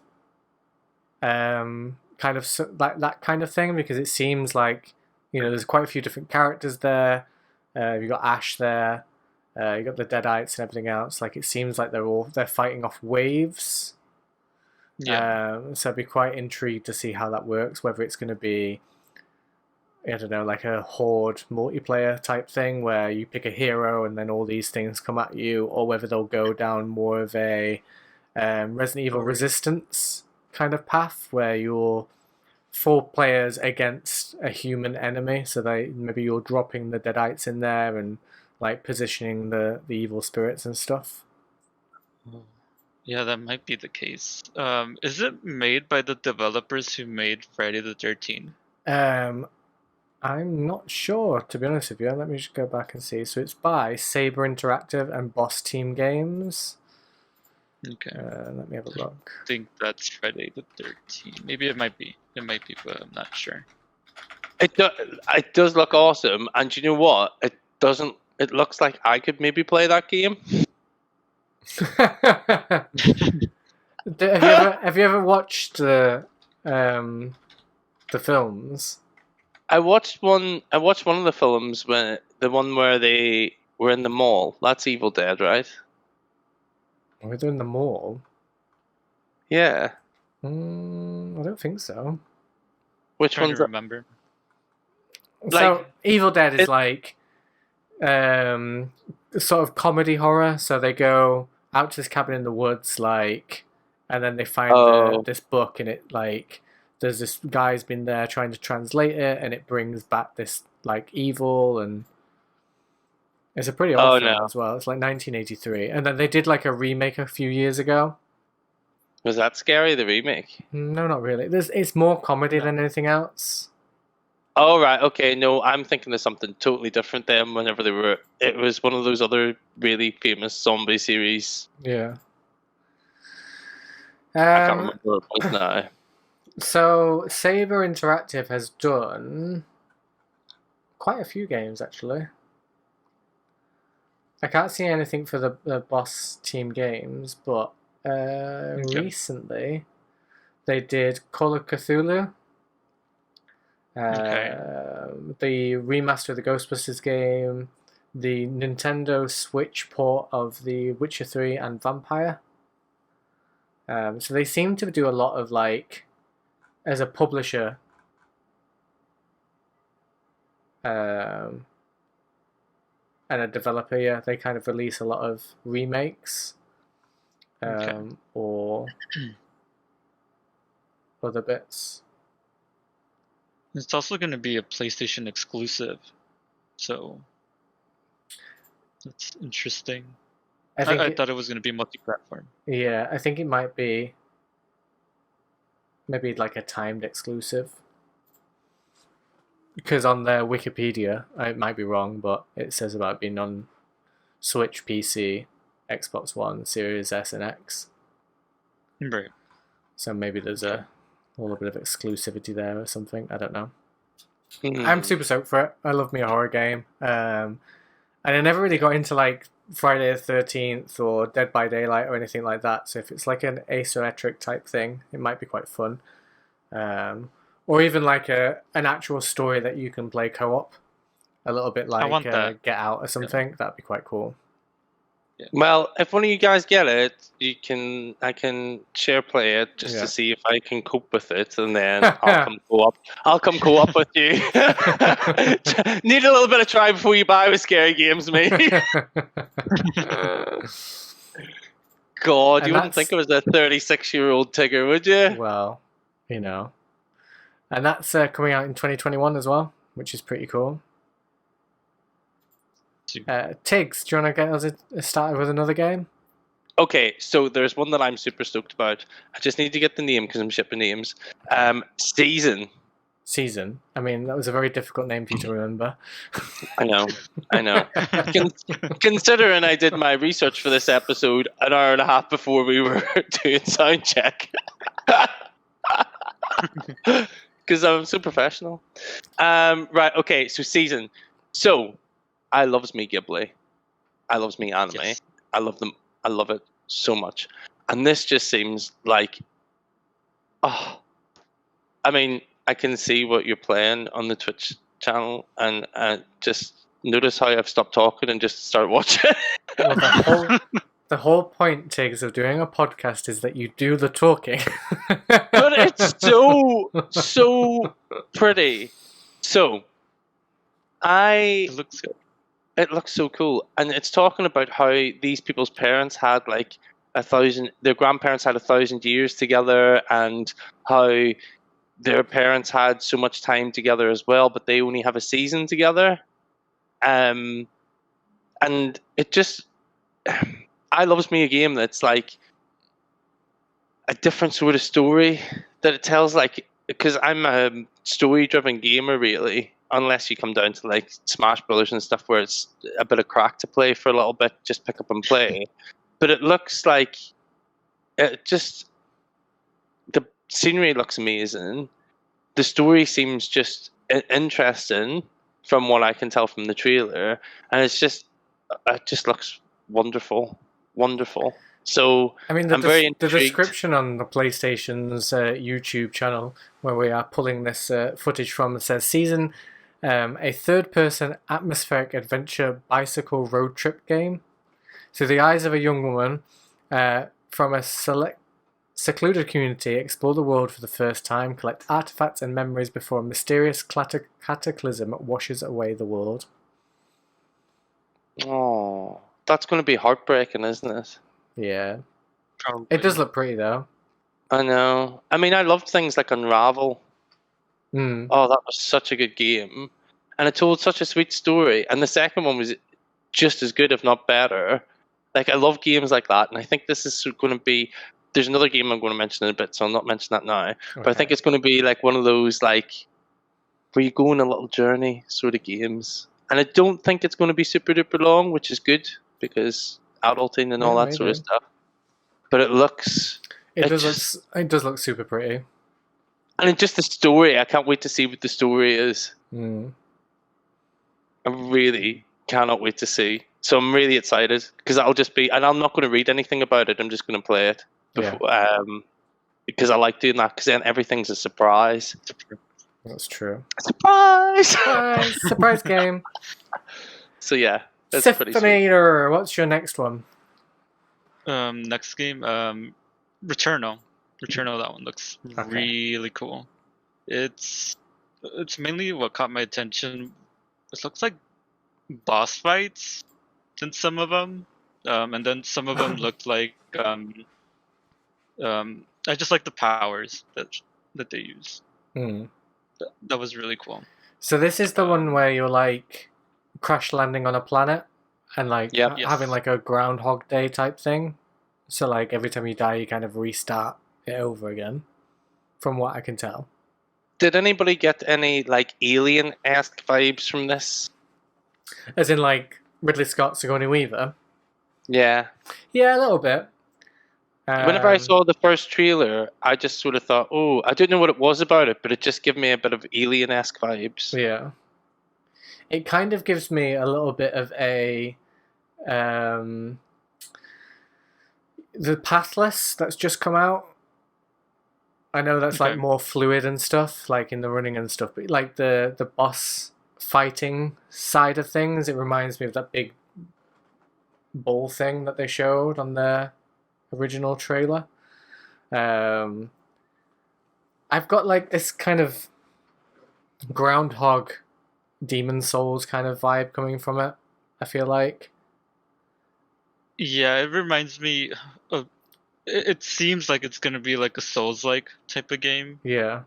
kind of like that kind of thing, because it seems like, you know, there's quite a few different characters there. You've got Ash there. You got the Deadites and everything else. Like, it seems like they're fighting off waves. Yeah. So I'd be quite intrigued to see how that works. Whether it's going to be, I don't know, like a horde multiplayer type thing where you pick a hero and then all these things come at you, or whether they'll go down more of a Resident Evil Resistance kind of path where you're 4 players against a human enemy. So maybe you're dropping the Deadites in there and like positioning the evil spirits and stuff. Yeah, that might be the case. Is it made by the developers who made Friday the 13th? I'm not sure, to be honest with you. Let me just go back and see. So it's by Saber Interactive and Boss Team Games. Okay. Let me have a look. I think that's Friday the 13th. Maybe it might be. It might be, but I'm not sure. It does look awesome, and you know what? It doesn't. It looks like I could maybe play that game. Have you ever watched the films? I watched one of the films the one where they were in the mall. That's Evil Dead, right? We're doing the mall. Yeah. I don't think so. Which I'm trying one's to remember? So Evil Dead is like sort of comedy horror. So they go out to this cabin in the woods, like, and then they find this book, and it like there's this guy's been there trying to translate it, and it brings back this like evil, and it's a pretty old film as well. It's like 1983, and then they did like a remake a few years ago. Was that scary, the remake? No, not really. It's more comedy than anything else. Oh, right. Okay. No, I'm thinking of something totally different then whenever it was one of those other really famous zombie series. Yeah. I can't remember what it was now. So, Saber Interactive has done quite a few games, actually. I can't see anything for the Boss Team games, but recently they did Call of Cthulhu, the remaster of the Ghostbusters game, the Nintendo Switch port of The Witcher 3 and Vampire. So they seem to do a lot of, like, as a publisher, and a developer, they kind of release a lot of remakes, or other bits. It's also going to be a PlayStation exclusive, so that's interesting. I thought it was going to be multi-platform. Yeah, I think it might be maybe like a timed exclusive. Because on their Wikipedia, it might be wrong, but it says about being on Switch, PC, Xbox One, Series S and X. Right. So maybe there's a little bit of exclusivity there or something. I don't know. I'm super stoked for it. I love me a horror game. And I never really got into like Friday the 13th or Dead by Daylight or anything like that. So if it's like an asymmetric type thing, it might be quite fun. Or even like an actual story that you can play co-op, a little bit like Get Out or something. That'd be quite cool. Yeah. Well, if one of you guys get it, I can share play it just to see if I can cope with it, and then I'll come co-op. I'll come co-op with you. Need a little bit of try before you buy with scary games, mate. God, you wouldn't think it was a 36-year-old Tigger, would you? Well, you know. And that's coming out in 2021 as well, which is pretty cool. Tiggs, do you want to get us started with another game? Okay, so there's one that I'm super stoked about. I just need to get the name because I'm shipping names. Season. Season. I mean, that was a very difficult name for you to remember. I know. Considering I did my research for this episode an hour and a half before we were doing sound check. Because I'm so professional. Right, okay, so Season. So, I loves me Ghibli. I loves me anime. Yes. I love them. I love it so much. And this just seems like... I mean, I can see what you're playing on the Twitch channel, and just notice how I've stopped talking and just start watching. Well, the whole point, Tiggs, of doing a podcast is that you do the talking. But it's so pretty. So, it looks so cool. And it's talking about how these people's parents had like their grandparents had 1,000 years together, and how their parents had so much time together as well, but they only have a season together. And it just... I loves me a game that's like a different sort of story that it tells, like, because I'm a story-driven gamer, really, unless you come down to like Smash Brothers and stuff where it's a bit of crack to play for a little bit, just pick up and play. But it looks like the scenery looks amazing. The story seems just interesting from what I can tell from the trailer, and it just looks wonderful. So I mean, the description on the PlayStation's YouTube channel, where we are pulling this footage from, says Season, a third-person atmospheric adventure bicycle road trip game. Through the eyes of a young woman, from a secluded community, explore the world for the first time, collect artifacts and memories before a mysterious cataclysm washes away the world. Oh, that's going to be heartbreaking, isn't it? Yeah. Probably. It does look pretty though. I know. I mean, I loved things like Unravel. Mm. Oh, that was such a good game. And it told such a sweet story. And the second one was just as good, if not better. Like, I love games like that. And I think this is going to be. There's another game I'm going to mention in a bit, so I'll not mention that now. But I think it's going to be like one of those, like, where you go on a little journey sort of games. And I don't think it's going to be super duper long, which is good because adulting and all that sort of maybe. stuff. But it looks. It does look super pretty. And just the story, I can't wait to see what the story is. Mm. I really cannot wait to see. So I'm really excited because that'll just be, and I'm not going to read anything about it. I'm just going to play it before, because I like doing that. Because then everything's a surprise. That's true. Surprise! Surprise game. So yeah, that's pretty sweet. Siphinator. What's your next one? Next game, Returnal. Returnal, that one looks really cool. It's mainly what caught my attention. It looks like boss fights in some of them, and then some of them looked like I just like the powers that they use. That was really cool. So this is the one where you're like crash landing on a planet and like having like a Groundhog Day type thing. So like every time you die, you kind of restart it over again, from what I can tell. Did anybody get any like alien-esque vibes from this? As in like Ridley Scott's Sigourney Weaver? Yeah. Yeah, a little bit. Whenever I saw the first trailer, I just sort of thought, oh, I don't know what it was about it, but it just gave me a bit of alien-esque vibes. Yeah. It kind of gives me a little bit of a... the Pathless that's just come out. I know that's like more fluid and stuff, like in the running and stuff, but like the boss fighting side of things, it reminds me of that big ball thing that they showed on the original trailer. I've got like this kind of Groundhog Demon Souls kind of vibe coming from it, I feel like. Yeah, it reminds me of. It seems like it's gonna be like a Souls-like type of game. Yeah.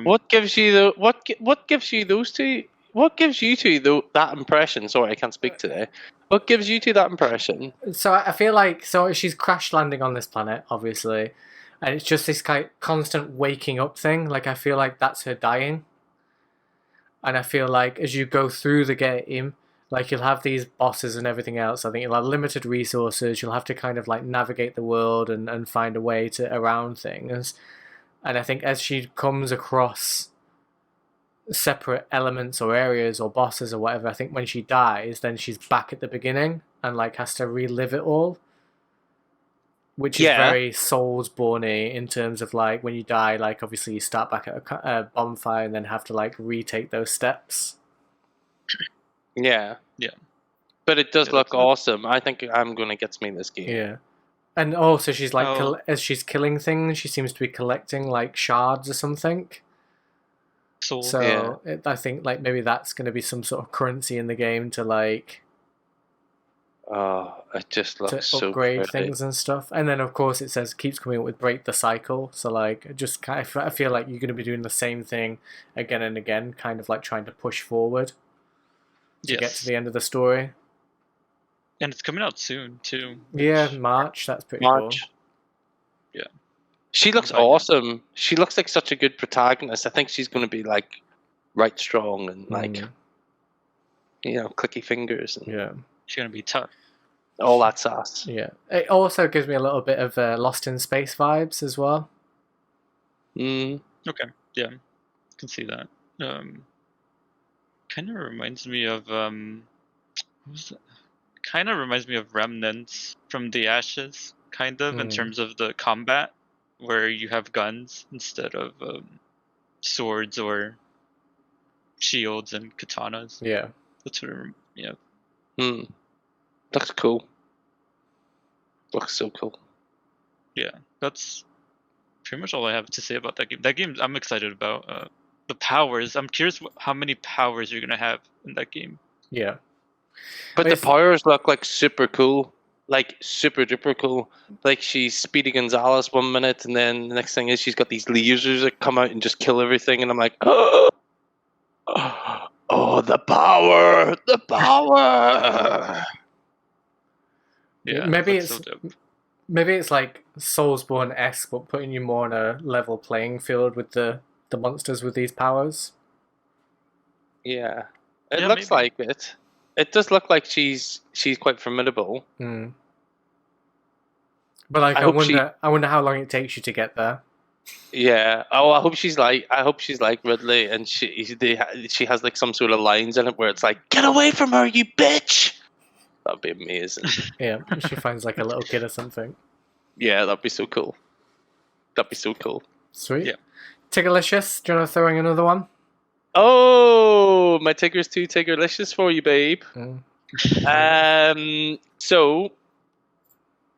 What gives you what gives you those two? What gives you two that impression? Sorry, I can't speak today. What gives you two that impression? So I feel like she's crash landing on this planet, obviously, and it's just this kind of constant waking up thing. Like I feel like that's her dying, and I feel like as you go through the game, like you'll have these bosses and everything else. I think you'll have limited resources. You'll have to kind of like navigate the world and find a way to around things. And I think as she comes across separate elements or areas or bosses or whatever, I think when she dies, then she's back at the beginning and like has to relive it all. Which is very Soulsborne-y in terms of like when you die, like obviously you start back at a bonfire and then have to like retake those steps. Yeah. Yeah. But it does look awesome. I think I'm going to get me this game. Yeah. And also she's like, as she's killing things, she seems to be collecting like shards or something. So I think like maybe that's going to be some sort of currency in the game to like... Oh, it just looks so upgrade things and stuff. And then of course it says keeps coming up with break the cycle. So like just kind of, I feel like you're going to be doing the same thing again and again, kind of like trying to push forward to get to the end of the story. And it's coming out soon too. Yeah, March. That's pretty cool. Yeah. She looks awesome. She looks like such a good protagonist. I think she's going to be like right strong and like, you know, clicky fingers. And yeah. She's going to be tough. All that sass. Yeah. It also gives me a little bit of Lost in Space vibes as well. Okay. Yeah. I can see that. Kind of reminds me of kind of reminds me of Remnants from the Ashes, kind of, in terms of the combat, where you have guns instead of swords or shields and katanas. Yeah. That's what it, Looks cool. Looks so cool. Yeah, that's pretty much all I have to say about that game. That game I'm excited about. The powers. I'm curious how many powers you're gonna have in that game. Yeah. But the powers look like super cool. Like super duper cool. Like she's Speedy Gonzalez 1 minute, and then the next thing is she's got these lasers that come out and just kill everything, and I'm like, oh, the power, the power. Yeah, maybe that's it's so dope. maybe it's like Soulsborne-esque, but putting you more on a level playing field with the monsters with these powers. Yeah, it Yeah, looks maybe. like it. It does look like she's quite formidable. Mm. But like, I I wonder how long it takes you to get there. Yeah. Oh, I hope she's like Ridley, and she has like some sort of lines in it where it's like, "Get away from her, you bitch." That'd be amazing. Yeah, she finds like a little kid or something. Yeah, that'd be so cool. That'd be so cool. Sweet. Yeah. Tiggerlicious, do you want to throw in another one? Oh, my Tigger's too Tiggerlicious for you, babe. Mm. So,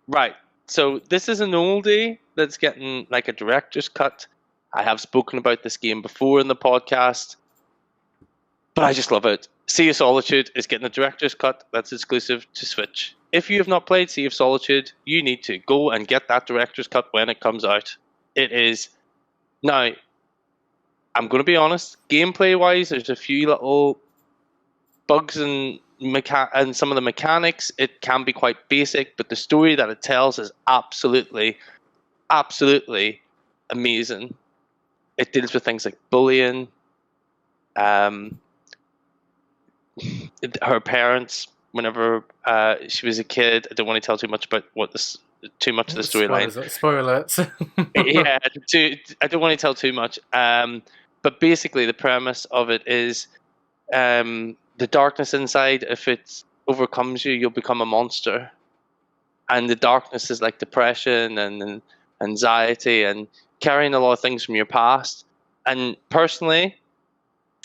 right. So this is an oldie that's getting like a director's cut. I have spoken about this game before in the podcast, but I just love it. Sea of Solitude is getting a director's cut that's exclusive to Switch. If you have not played Sea of Solitude, you need to go and get that director's cut when it comes out. It is... Now, I'm going to be honest, gameplay-wise, there's a few little bugs and some of the mechanics. It can be quite basic, but the story that it tells is absolutely, absolutely amazing. It deals with things like bullying, her parents, whenever she was a kid. I don't want to tell too much about too much of the storyline. Spoilers. Yeah, I don't want to tell too much. But basically, the premise of it is the darkness inside. If it overcomes you, you'll become a monster. And the darkness is like depression and anxiety and carrying a lot of things from your past. And personally,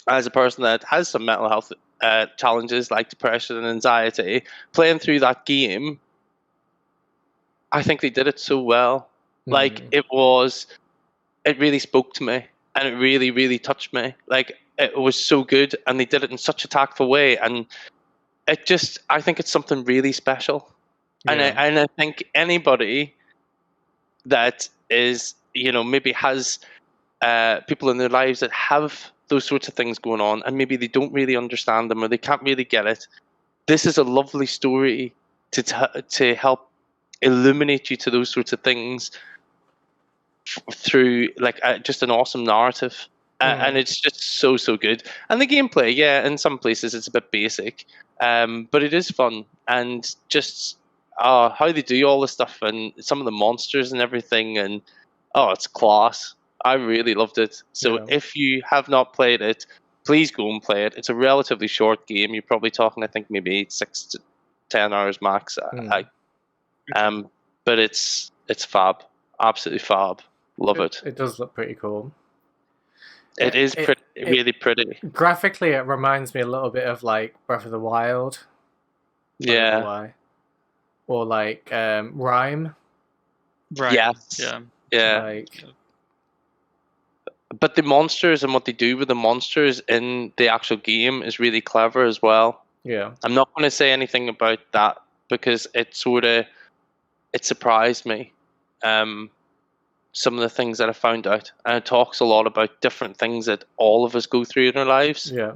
as a person that has some mental health challenges like depression and anxiety, playing through that game, I think they did it so well. Like it really spoke to me, and it really, really touched me. Like it was so good, and they did it in such a tactful way, and I think it's something really special. Yeah. And I think anybody that is, maybe has people in their lives that have those sorts of things going on, and maybe they don't really understand them or they can't really get it. This is a lovely story to help illuminate you to those sorts of things through like just an awesome narrative. And it's just so good. And the gameplay, yeah, in some places it's a bit basic, but it is fun. And just how they do all this stuff and some of the monsters and everything, and it's class. I really loved it. So if you have not played it, please go and play it. It's a relatively short game. You're probably talking, I think, maybe 6 to 10 hours max. But it's fab, absolutely fab. Love it. It does look pretty cool. It is really pretty. Graphically, it reminds me a little bit of like Breath of the Wild. Yeah. Why? Or like Rhyme. Right. Yes. Yeah. Like, but the monsters and what they do with the monsters in the actual game is really clever as well. Yeah. I'm not going to say anything about that because it surprised me. Some of the things that I found out, and it talks a lot about different things that all of us go through in our lives. Yeah.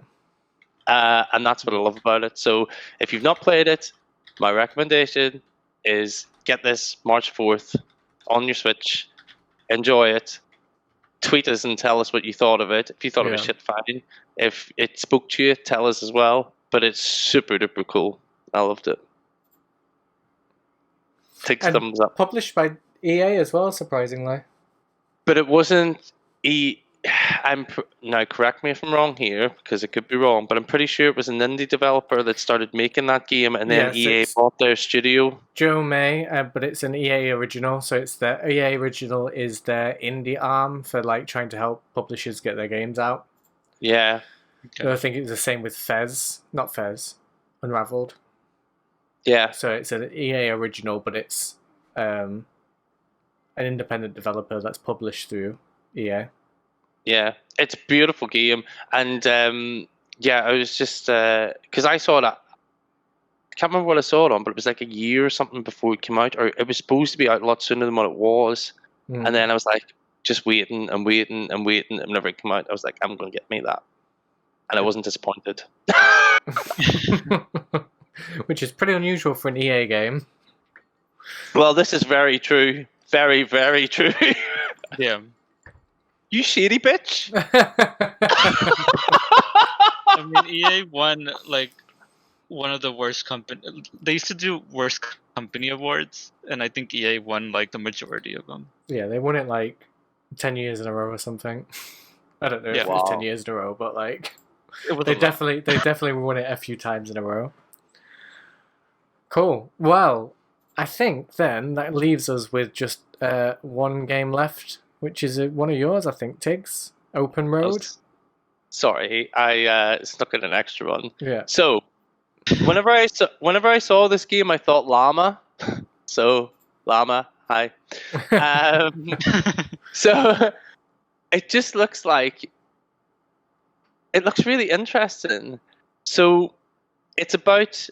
And that's what I love about it. So if you've not played it, my recommendation is get this March 4th on your Switch. Enjoy it. Tweet us and tell us what you thought of it. If you thought it was shit, fine. If it spoke to you, tell us as well. But it's super duper cool. I loved it. Takes thumbs up. Published by EA as well, surprisingly. But it wasn't now correct me if I'm wrong here, because it could be wrong, but I'm pretty sure it was an indie developer that started making that game, and then EA bought their studio. Joe May, but it's an EA original, so it's the EA original is their indie arm for like trying to help publishers get their games out. Yeah. Okay. So I think it's the same with Unraveled. Yeah. So it's an EA original, but it's an independent developer that's published through EA. Yeah, it's a beautiful game, and I was just because I saw that can't remember what I saw it on, but it was like a year or something before it came out, or it was supposed to be out a lot sooner than what it was. And then I was like, just waiting and waiting and waiting, and whenever it came out, I was like, I'm going to get me that. And I wasn't disappointed. Which is pretty unusual for an EA game. Well, this is very true. Very, very true. Yeah. You shady bitch. I mean, EA won like one of the worst company. They used to do worst company awards, and I think EA won like the majority of them. Yeah, they won it like 10 years in a row or something. I don't know if it was 10 years in a row, but like they definitely won it a few times in a row. Cool. Well, I think then that leaves us with just one game left, which is one of yours, I think, Tiggs. Open Road. Sorry, I snuck in an extra one. Yeah. So, whenever I saw this game, I thought llama. So, llama, hi. So, it just looks like it looks really interesting. So, it's about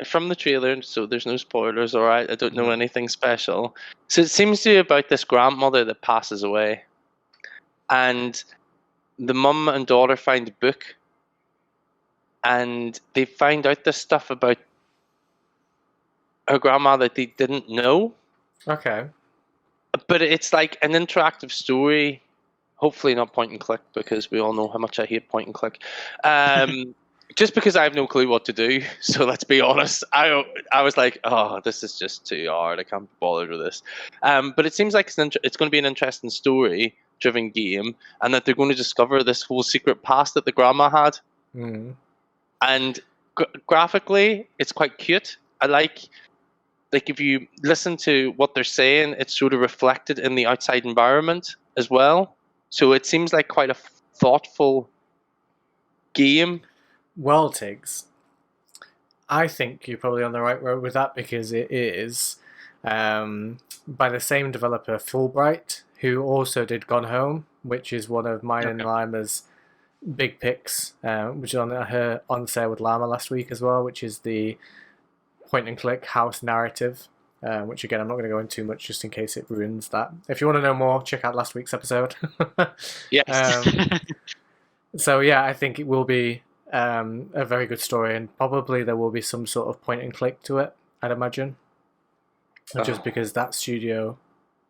from the trailer, so there's no spoilers. All right, I don't know anything special. So it seems to be about this grandmother that passes away, and the mum and daughter find a book, and they find out this stuff about her grandma that they didn't know. Okay. But it's like an interactive story. Hopefully not point and click, because we all know how much I hate point and click. Just because I have no clue what to do. So let's be honest. I was like, oh, this is just too hard. I can't be bothered with this. But it seems like it's going to be an interesting story-driven game, and that they're going to discover this whole secret past that the grandma had. And graphically, it's quite cute. I like if you listen to what they're saying, it's sort of reflected in the outside environment as well. So it seems like quite a thoughtful game. Well, Tiggs, I think you're probably on the right road with that, because it is by the same developer, Fulbright, who also did Gone Home, which is one of mine and Lima's big picks, which is on sale with Lama last week as well, which is the point-and-click house narrative, which again, I'm not going to go into too much just in case it ruins that. If you want to know more, check out last week's episode. Yes. So yeah, I think it will be a very good story, and probably there will be some sort of point-and-click to it, I'd imagine. Just because that studio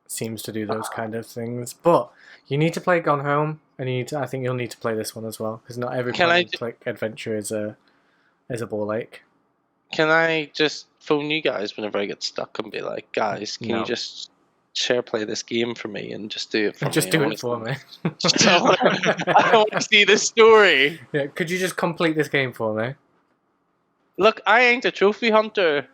seems to do those kind of things. But you need to play Gone Home, and I think you'll need to play this one as well, because not every point-and-click adventure is a ball ache. Can I just phone you guys whenever I get stuck and be like, guys, can you just share play this game for me and just do it for me? Just do it for me. I don't want to see this story. Yeah, could you just complete this game for me? Look, I ain't a trophy hunter.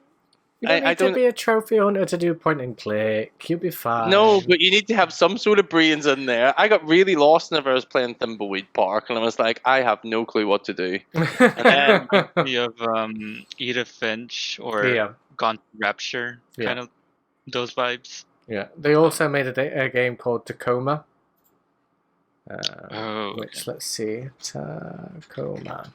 You don't need to be a trophy hunter to do point and click. You'll be fine. No, but you need to have some sort of brains in there. I got really lost whenever I was playing Thimbleweed Park, and I was like, I have no clue what to do. And then you have Edith Finch or Gone Rapture, kind of those vibes. Yeah, they also made a game called Tacoma. Which, let's see, Tacoma.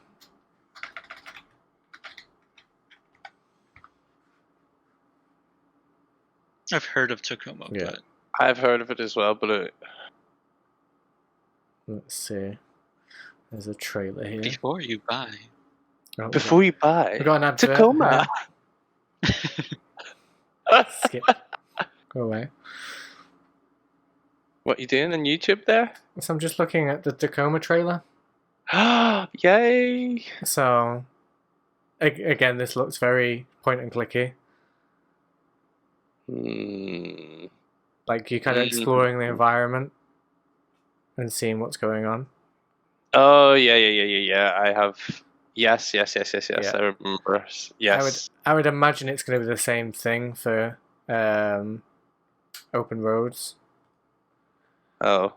I've heard of Tacoma, but I've heard of it as well, but let's see. There's a trailer here. Before you buy. Oh, Before you buy. We got an advert. Tacoma. Skip. Go away. What you doing on YouTube there? So I'm just looking at the Tacoma trailer. Yay! So, again, this looks very point and clicky. Like you're kind of exploring the environment and seeing what's going on. Oh yeah. I have. Yes. I remember. Yes. I would imagine it's going to be the same thing for Open Roads. Oh.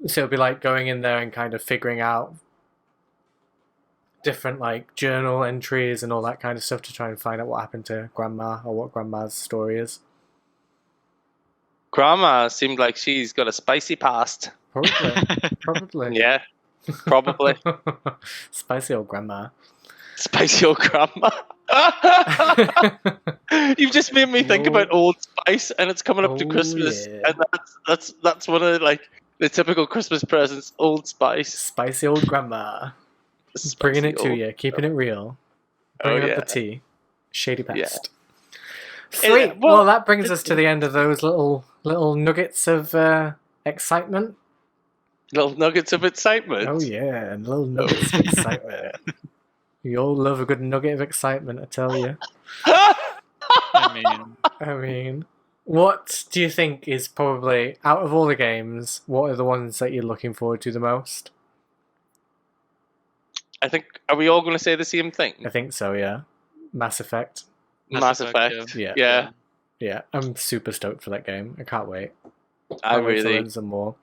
So it'll be like going in there and kind of figuring out different like journal entries and all that kind of stuff to try and find out what happened to Grandma or what Grandma's story is. Grandma seemed like she's got a spicy past. Probably. Yeah, probably. Spicy old Grandma. Spicy old Grandma. You've just made me think about Old Spice, and it's coming up to Oh, Christmas, yeah. and that's one of like the typical Christmas presents. Old Spice, Spicy old grandma. Bringing it to you, keeping it real. Bringing up the tea. Shady past. Sweet. Well, that brings us to the end of those little nuggets of excitement. Little nuggets of excitement. Oh yeah, little nuggets of excitement. You all love a good nugget of excitement, I tell you. I mean, what do you think is probably, out of all the games, what are the ones that you're looking forward to the most? I think, are we all going to say the same thing? I think so, yeah. Mass Effect. Mass Effect. Yeah. I'm super stoked for that game. I can't wait. I Can't wait to really. learn some more.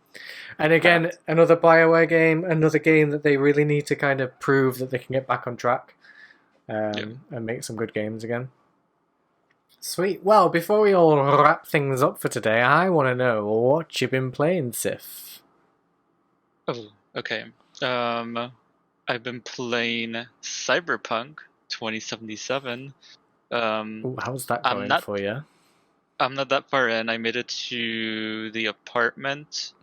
And again, another BioWare game, another game that they really need to kind of prove that they can get back on track and make some good games again. Sweet. Well, before we all wrap things up for today, I want to know what you've been playing, Sif. Oh, okay. I've been playing Cyberpunk 2077. Ooh, how's that going for you? I'm not that far in. I made it to the apartment,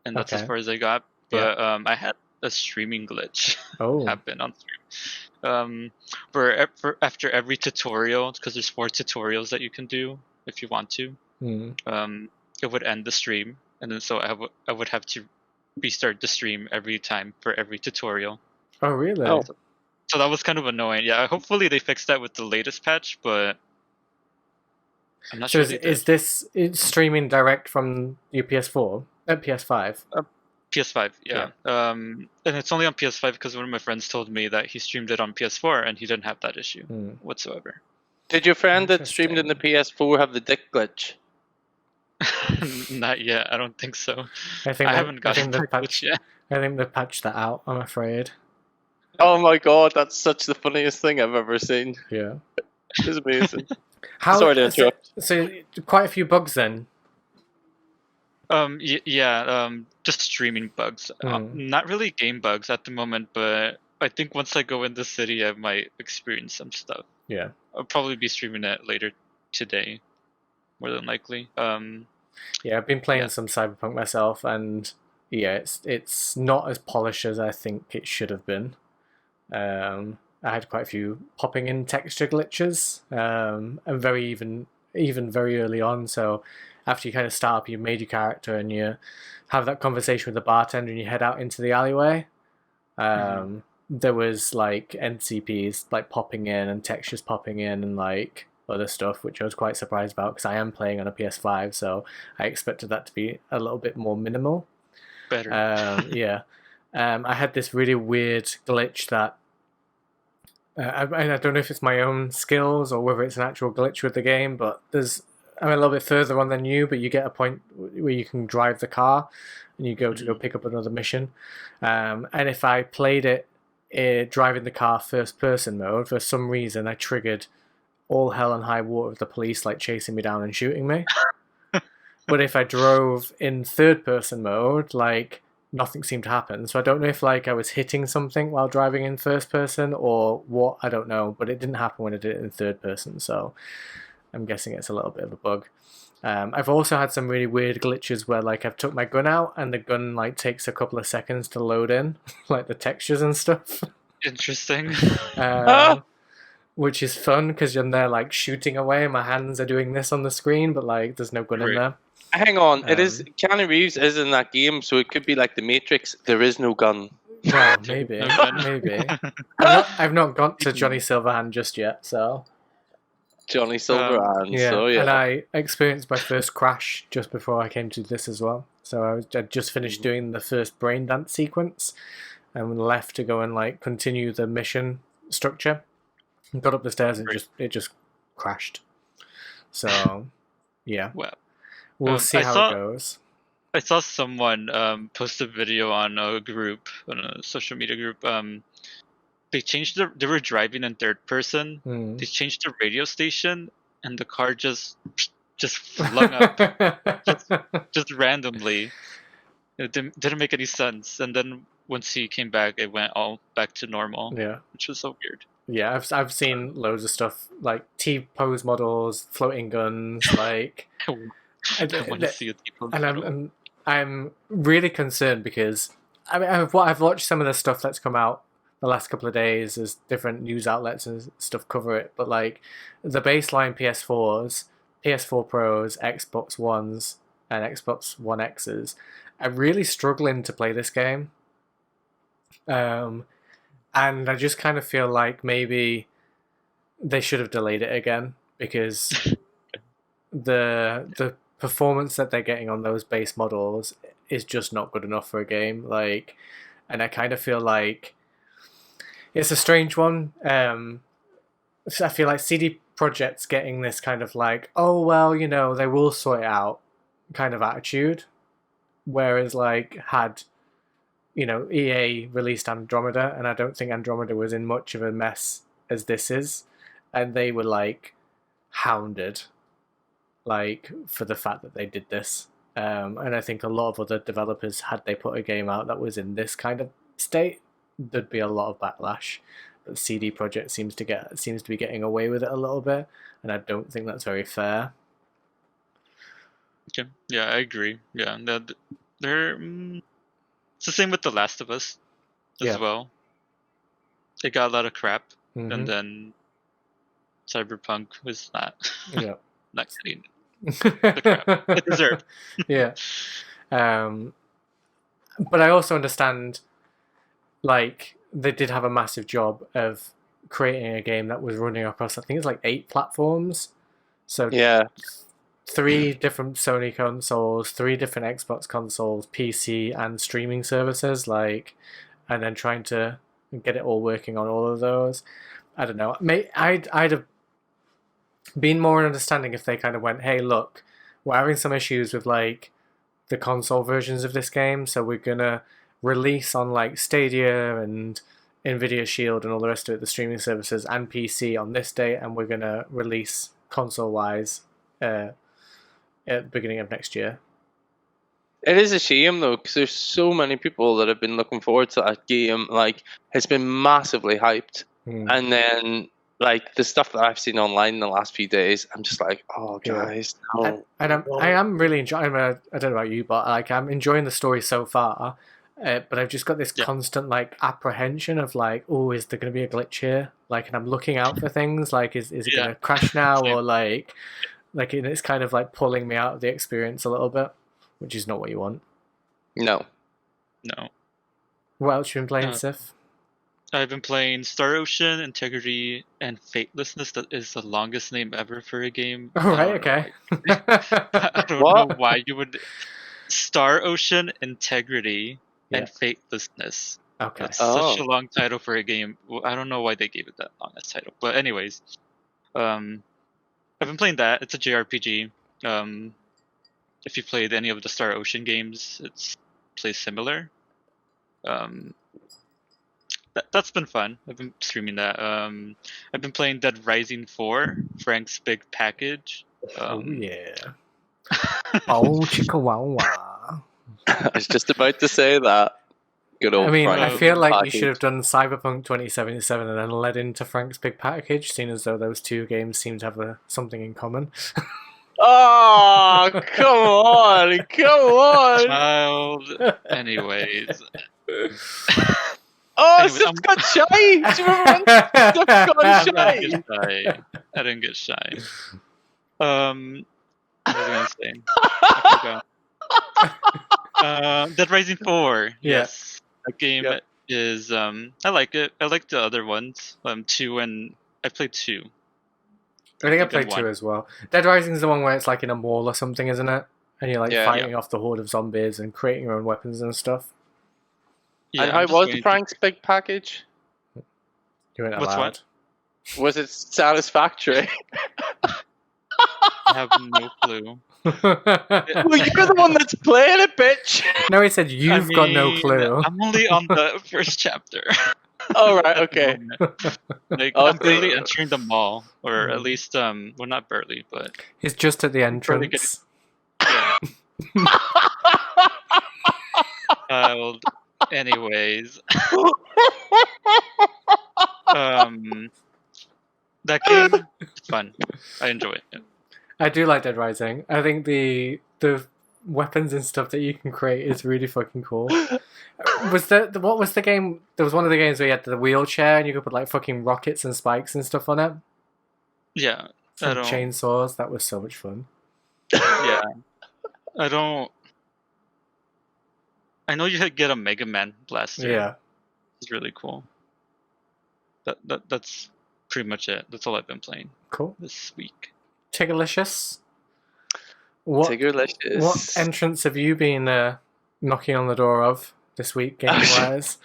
and that's as far as I got. But I had a streaming glitch happen on stream. For after every tutorial, because there's 4 tutorials that you can do if you want to. It would end the stream, and then so I would have to restart the stream every time for every tutorial. Oh, really? So that was kind of annoying. Yeah, hopefully they fixed that with the latest patch, but I'm not sure. Is this streaming direct from your PS4? PS5? PS5, yeah. And it's only on PS5 because one of my friends told me that he streamed it on PS4 and he didn't have that issue whatsoever. Did your friend that streamed in the PS4 have the dick glitch? Not yet. I don't think so. I haven't gotten the patch yet. I think they patched that out, I'm afraid. Oh my god, that's such the funniest thing I've ever seen. Yeah. It's amazing. Sorry to interrupt. So quite a few bugs then? Just streaming bugs. Not really game bugs at the moment, but I think once I go in the city, I might experience some stuff. Yeah. I'll probably be streaming it later today, more than likely. Yeah, I've been playing some Cyberpunk myself, and yeah, it's not as polished as I think it should have been. I had quite a few popping in texture glitches, and even very early on. So after you kind of start up, you've made your character and you have that conversation with the bartender and you head out into the alleyway. There was like NCPs like popping in and textures popping in and like other stuff, which I was quite surprised about because I am playing on a PS5, so I expected that to be a little bit more minimal. Better. I had this really weird glitch that I don't know if it's my own skills or whether it's an actual glitch with the game, but I'm a little bit further on than you, but you get a point where you can drive the car and you go pick up another mission. And if I played it driving the car first person mode, for some reason I triggered all hell and high water of the police like chasing me down and shooting me. But if I drove in third person mode, like nothing seemed to happen. So I don't know if like I was hitting something while driving in first person or what, I don't know, but it didn't happen when I did it in third person, so I'm guessing it's a little bit of a bug. I've also had some really weird glitches where like I've took my gun out and the gun like takes a couple of seconds to load in, like the textures and stuff. Interesting. Which is fun because you're there like shooting away and my hands are doing this on the screen, but like there's no gun in there. Hang on, it is Keanu Reeves is in that game, so it could be like the Matrix. There is no gun. Well, maybe. I've not got to Johnny Silverhand just yet, so. Johnny Silverhand. Yeah, so yeah. And I experienced my first crash just before I came to this as well. So I'd just finished doing the first brain dance sequence and left to go and like continue the mission structure. Got up the stairs and it just crashed. So yeah. Well, we'll see how it goes. I saw someone post a video on a group, on a social media group. They were driving in third person. They changed the radio station, and the car just flung up, just randomly. It didn't make any sense. And then once he came back, it went all back to normal. Yeah, which was so weird. Yeah, I've seen loads of stuff like T-pose models, floating guns, like. I want to see a T-pose And model. I'm really concerned because I mean I've watched some of the stuff that's come out the last couple of days as different news outlets and stuff cover it, but like the baseline PS4s, PS4 Pros, Xbox Ones, and Xbox One X's are really struggling to play this game. And I just kind of feel like maybe they should have delayed it again because the performance that they're getting on those base models is just not good enough for a game. Like, and I kind of feel like it's a strange one. I feel like CD Projekt's getting this kind of like, oh well, you know, they will sort it out kind of attitude, whereas like had you know EA released Andromeda, and I don't think Andromeda was in much of a mess as this is, and they were like hounded like for the fact that they did this. And I think a lot of other developers, had they put a game out that was in this kind of state, there'd be a lot of backlash. But CD Projekt seems to be getting away with it a little bit, and I don't think that's very fair. Okay. Yeah, I agree. Yeah, they're it's the same with The Last of Us as well. They got a lot of crap, and then Cyberpunk was not not getting the crap it deserved. Yeah. But I also understand, like, they did have a massive job of creating a game that was running across, I think it's like 8 platforms. So yeah, 3 different Sony consoles, 3 different Xbox consoles, PC, and streaming services, like, and then trying to get it all working on all of those. I don't know. I'd have been more understanding if they kind of went, hey, look, we're having some issues with like the console versions of this game, so we're gonna release on like Stadia and Nvidia Shield and all the rest of it, the streaming services, and PC on this date, and we're gonna release console-wise at the beginning of next year. It is a shame though, because there's so many people that have been looking forward to that game. Like, it's been massively hyped, and then like the stuff that I've seen online in the last few days, I'm just like, oh guys, no. And I am really enjoying. I don't know about you, but like I'm enjoying the story so far. But I've just got this constant like apprehension of like, oh, is there going to be a glitch here? Like, and I'm looking out for things like, is it going to crash now, or like it's kind of like pulling me out of the experience a little bit, which is not what you want. No. What else have you been playing, Sif? I've been playing Star Ocean, Integrity, and Fatelessness. That is the longest name ever for a game. Oh, right, okay. I don't know why you would... Star Ocean, Integrity, and Fatelessness. Okay. That's such a long title for a game. I don't know why they gave it that long as title. But anyways, I've been playing that. It's a JRPG. If you played any of the Star Ocean games, it plays similar. That's been fun. I've been streaming that. I've been playing Dead Rising 4, Frank's Big Package. Oh yeah. Oh chicka wow wow. I was just about to say that. Good old. I mean, Frank's I feel like package. you should have done Cyberpunk 2077 and then led into Frank's Big Package, seeing as though those 2 games seem to have something in common. Oh, come on, Child. Anyways. Oh, Sif got shy! Do you remember when Sif got shy? I didn't get shy. What was I gonna say? Dead Rising 4. Yes. That game is I like it. I like the other ones. 2 and I played 2. I think I played 2 as well. Dead Rising is the one where it's like in a mall or something, isn't it? And you're like fighting off the horde of zombies and creating your own weapons and stuff. Yeah, and how was Frank's Big Package? You went What's what? Was it satisfactory? I have no clue. Well, you're the one that's playing it, bitch! No, he said you've got no clue. I'm only on the first chapter. Oh, right, okay. I'm barely entering the mall, or at least, well, not barely, but... He's just at the entrance. Anyways. That game is fun. I enjoy it. I do like Dead Rising. I think the weapons and stuff that you can create is really fucking cool. What was the game? There was one of the games where you had the wheelchair and you could put like fucking rockets and spikes and stuff on it. Yeah. And chainsaws. That was so much fun. Yeah. I know you could get a Mega Man blaster. Yeah. It's really cool. That's pretty much it. That's all I've been playing. Cool. This week. Tiggerlicious. What entrance have you been knocking on the door of this week, game-wise?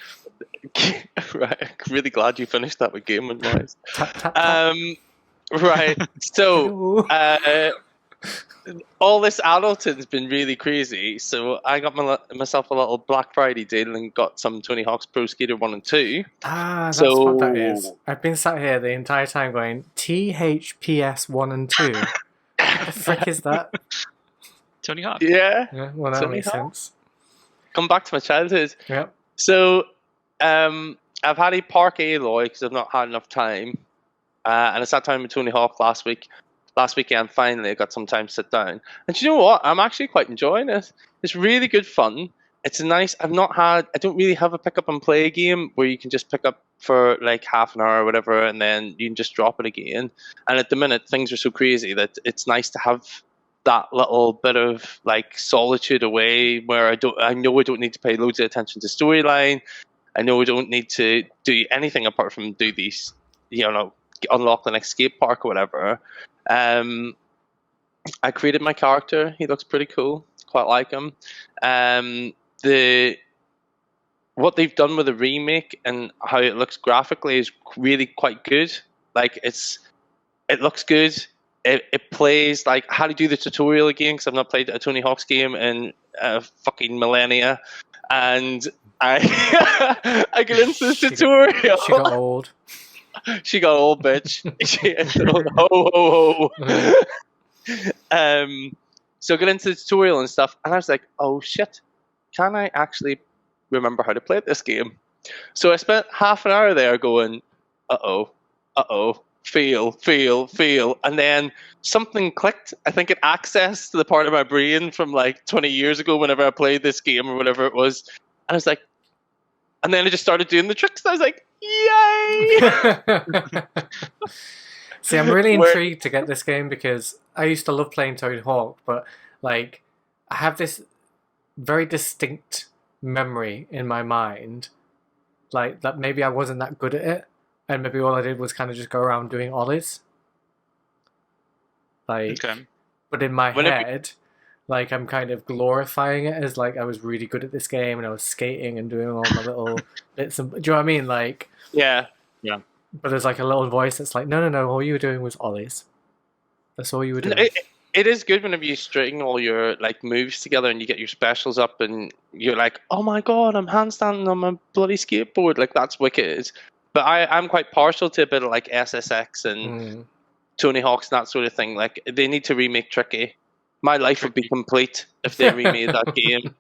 Right, I'm really glad you finished that with gaming-wise. Tap, tap, tap. Right, so all this adulting's been really crazy, so I got myself a little Black Friday deal and got some Tony Hawk's Pro Skater 1 and 2. That's what that is. I've been sat here the entire time going, THPS 1 and 2. What the frick is that? Tony Hawk. Yeah. Well, that makes sense. Come back to my childhood. Yep. So, I've had a Park Aloy because I've not had enough time. And I sat down with Tony Hawk last weekend, finally I got some time to sit down. And you know what? I'm actually quite enjoying it. It's really good fun. It's nice. I don't really have a pick up and play game where you can just pick up for like half an hour or whatever and then you can just drop it again. And at the minute, things are so crazy that it's nice to have that little bit of like solitude away where I know I don't need to pay loads of attention to storyline. I know I don't need to do anything apart from do these, unlock the next skate park or whatever. I created my character. He looks pretty cool. Quite like him. What they've done with the remake and how it looks graphically is really quite good. Like it looks good. It plays like how to do the tutorial again because I've not played a Tony Hawk's game in fucking millennia, and I I get into the tutorial. She got old. She got old, bitch. Ho ho ho. So I got into the tutorial and stuff, and I was like, oh shit, can I actually remember how to play this game? So I spent half an hour there going, uh-oh, fail, and then something clicked. I think it accessed the part of my brain from like 20 years ago whenever I played this game or whatever it was, and I was like, and then I just started doing the tricks, and I was like, yay! See, I'm really intrigued to get this game because I used to love playing Tony Hawk, but like I have this very distinct memory in my mind, like that maybe I wasn't that good at it, and maybe all I did was kind of just go around doing ollies. Like, okay. But in my head, like I'm kind of glorifying it as like I was really good at this game and I was skating and doing all my little bits. Do you know what I mean? Like, yeah. But there's like a little voice that's like, no, all you were doing was ollies. That's all you were doing. It is good whenever you string all your like moves together and you get your specials up and you're like, oh my god, I'm handstanding on my bloody skateboard. Like, that's wicked. But I'm quite partial to a bit of like SSX and Tony Hawk's and that sort of thing. Like, they need to remake Tricky. My life would be complete if they remade that game.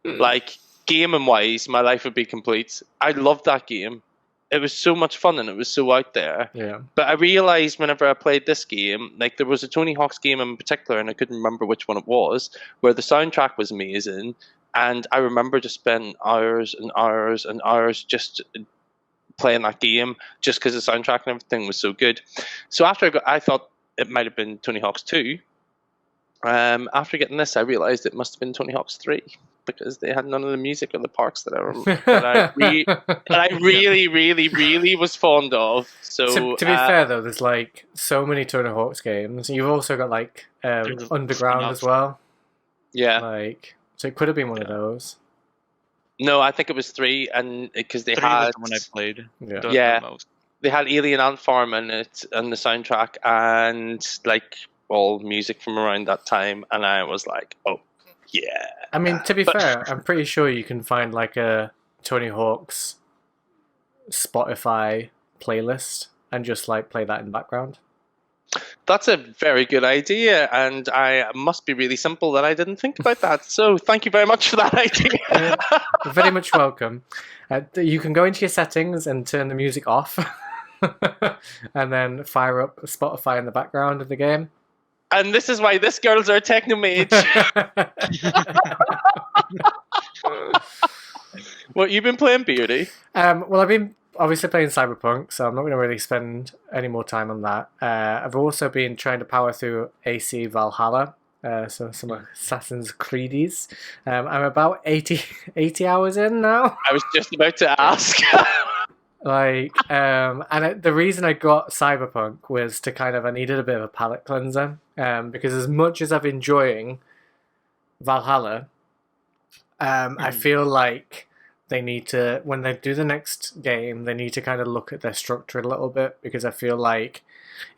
Like, game-wise, my life would be complete. I loved that game. It was so much fun and it was so out there. Yeah. But I realized whenever I played this game, like there was a Tony Hawk's game in particular, and I couldn't remember which one it was, where the soundtrack was amazing, and I remember just spending hours and hours and hours just playing that game, just because the soundtrack and everything was so good. So after I thought it might have been Tony Hawk's 2. After getting this, I realized it must have been Tony Hawk's 3. Because they had none of the music or the parks that I really, really, really was fond of. So to be fair though, there's like so many Tony Hawk's games. You've also got like Underground as well. Yeah. Like, so it could have been one of those. No, I think it was 3, and because they 3 had was the one I played. Yeah. They had Alien Ant Farm in it and the soundtrack and like all music from around that time, and I was like, oh. Yeah. I mean, to be fair, I'm pretty sure you can find like a Tony Hawk's Spotify playlist and just like play that in the background. That's a very good idea, and I must be really simple that I didn't think about that. So thank you very much for that idea. Very much welcome. You can go into your settings and turn the music off. and then fire up Spotify in the background of the game. And this is why this girl's our techno mage. What, you've been playing, Beardy? Well, I've been obviously playing Cyberpunk, so I'm not going to really spend any more time on that. I've also been trying to power through AC Valhalla, so some Assassin's Creedies. I'm about 80 hours in now. I was just about to ask. The reason I got Cyberpunk was to I needed a bit of a palate cleanser, because as much as I've enjoying Valhalla, I feel like they need to, when they do the next game, they need to kind of look at their structure a little bit, because I feel like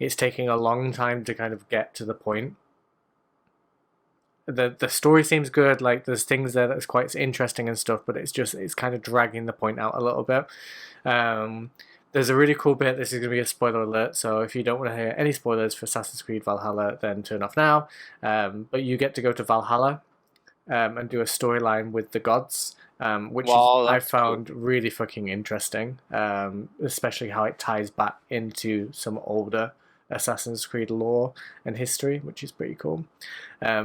it's taking a long time to kind of get to the point. The story seems good, like there's things there that's quite interesting and stuff, but it's kind of dragging the point out a little bit. There's a really cool bit, this is going to be a spoiler alert, so if you don't want to hear any spoilers for Assassin's Creed Valhalla, then turn off now. But you get to go to Valhalla and do a storyline with the gods, which I found really fucking interesting, especially how it ties back into some older Assassin's Creed lore and history, which is pretty cool. So I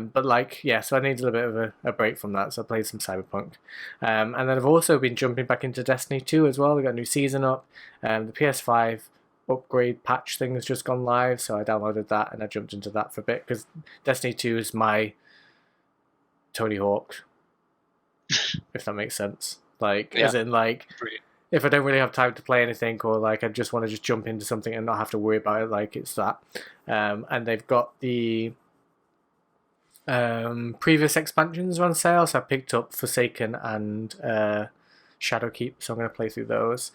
need a little bit of a break from that, so I played some Cyberpunk. And then I've also been jumping back into Destiny 2 as well. We got a new season up. The PS5 upgrade patch thing has just gone live, so I downloaded that and I jumped into that for a bit, because Destiny 2 is my Tony Hawk, if that makes sense. As in, if I don't really have time to play anything, or I just want to just jump into something and not have to worry about it, it's that. And they've got the previous expansions on sale, so I picked up Forsaken and Shadowkeep, so I'm going to play through those,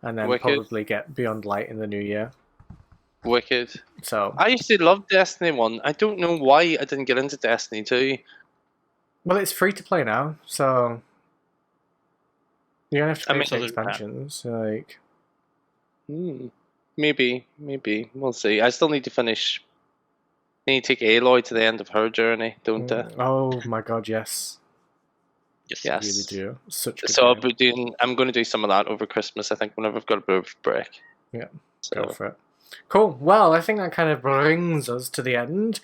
and then probably get Beyond Light in the new year. Wicked. So I used to love Destiny 1. I don't know why I didn't get into Destiny 2. Well, it's free to play now, so you don't have to pay for expansions. Maybe we'll see. I still need to finish. I need to take Aloy to the end of her journey, don't I? Oh my god, yes. Yes. I really do. Such good game. I'm going to do some of that over Christmas, I think, whenever I've got a bit of break. Yeah, go for it. Cool. Well, I think that kind of brings us to the end.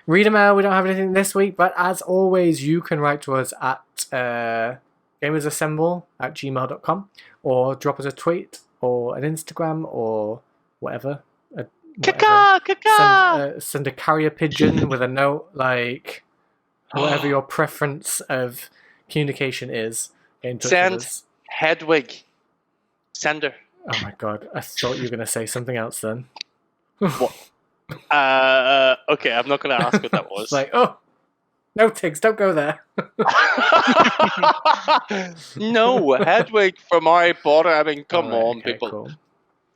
Reader mail, we don't have anything this week, but as always, you can write to us at gamersassemble@gmail.com, or drop us a tweet or an Instagram or whatever. Send a carrier pigeon with a note, whatever your preference of communication is. Get in touch with us. Hedwig. Send her. Oh my god, I thought you were going to say something else then. What? Okay, I'm not going to ask what that was. No, Tiggs, don't go there. No, Hedwig from Harry Potter. I mean, come on, okay, people. Cool.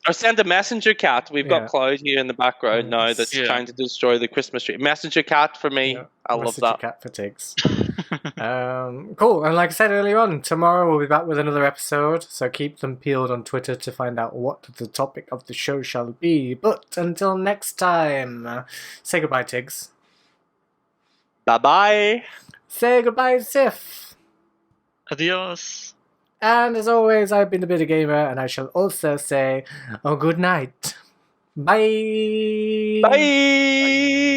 Or send a messenger cat. We've got Cloud here in the background now that's trying to destroy the Christmas tree. Messenger cat for me. Yeah. I love that. Cat for Tiggs. Cool. And like I said earlier on, tomorrow we'll be back with another episode. So keep them peeled on Twitter to find out what the topic of the show shall be. But until next time, say goodbye, Tiggs. Bye-bye. Say goodbye, Sif. Adios. And as always, I've been the Bitter Gamer, and I shall also say, good night. Bye. Bye.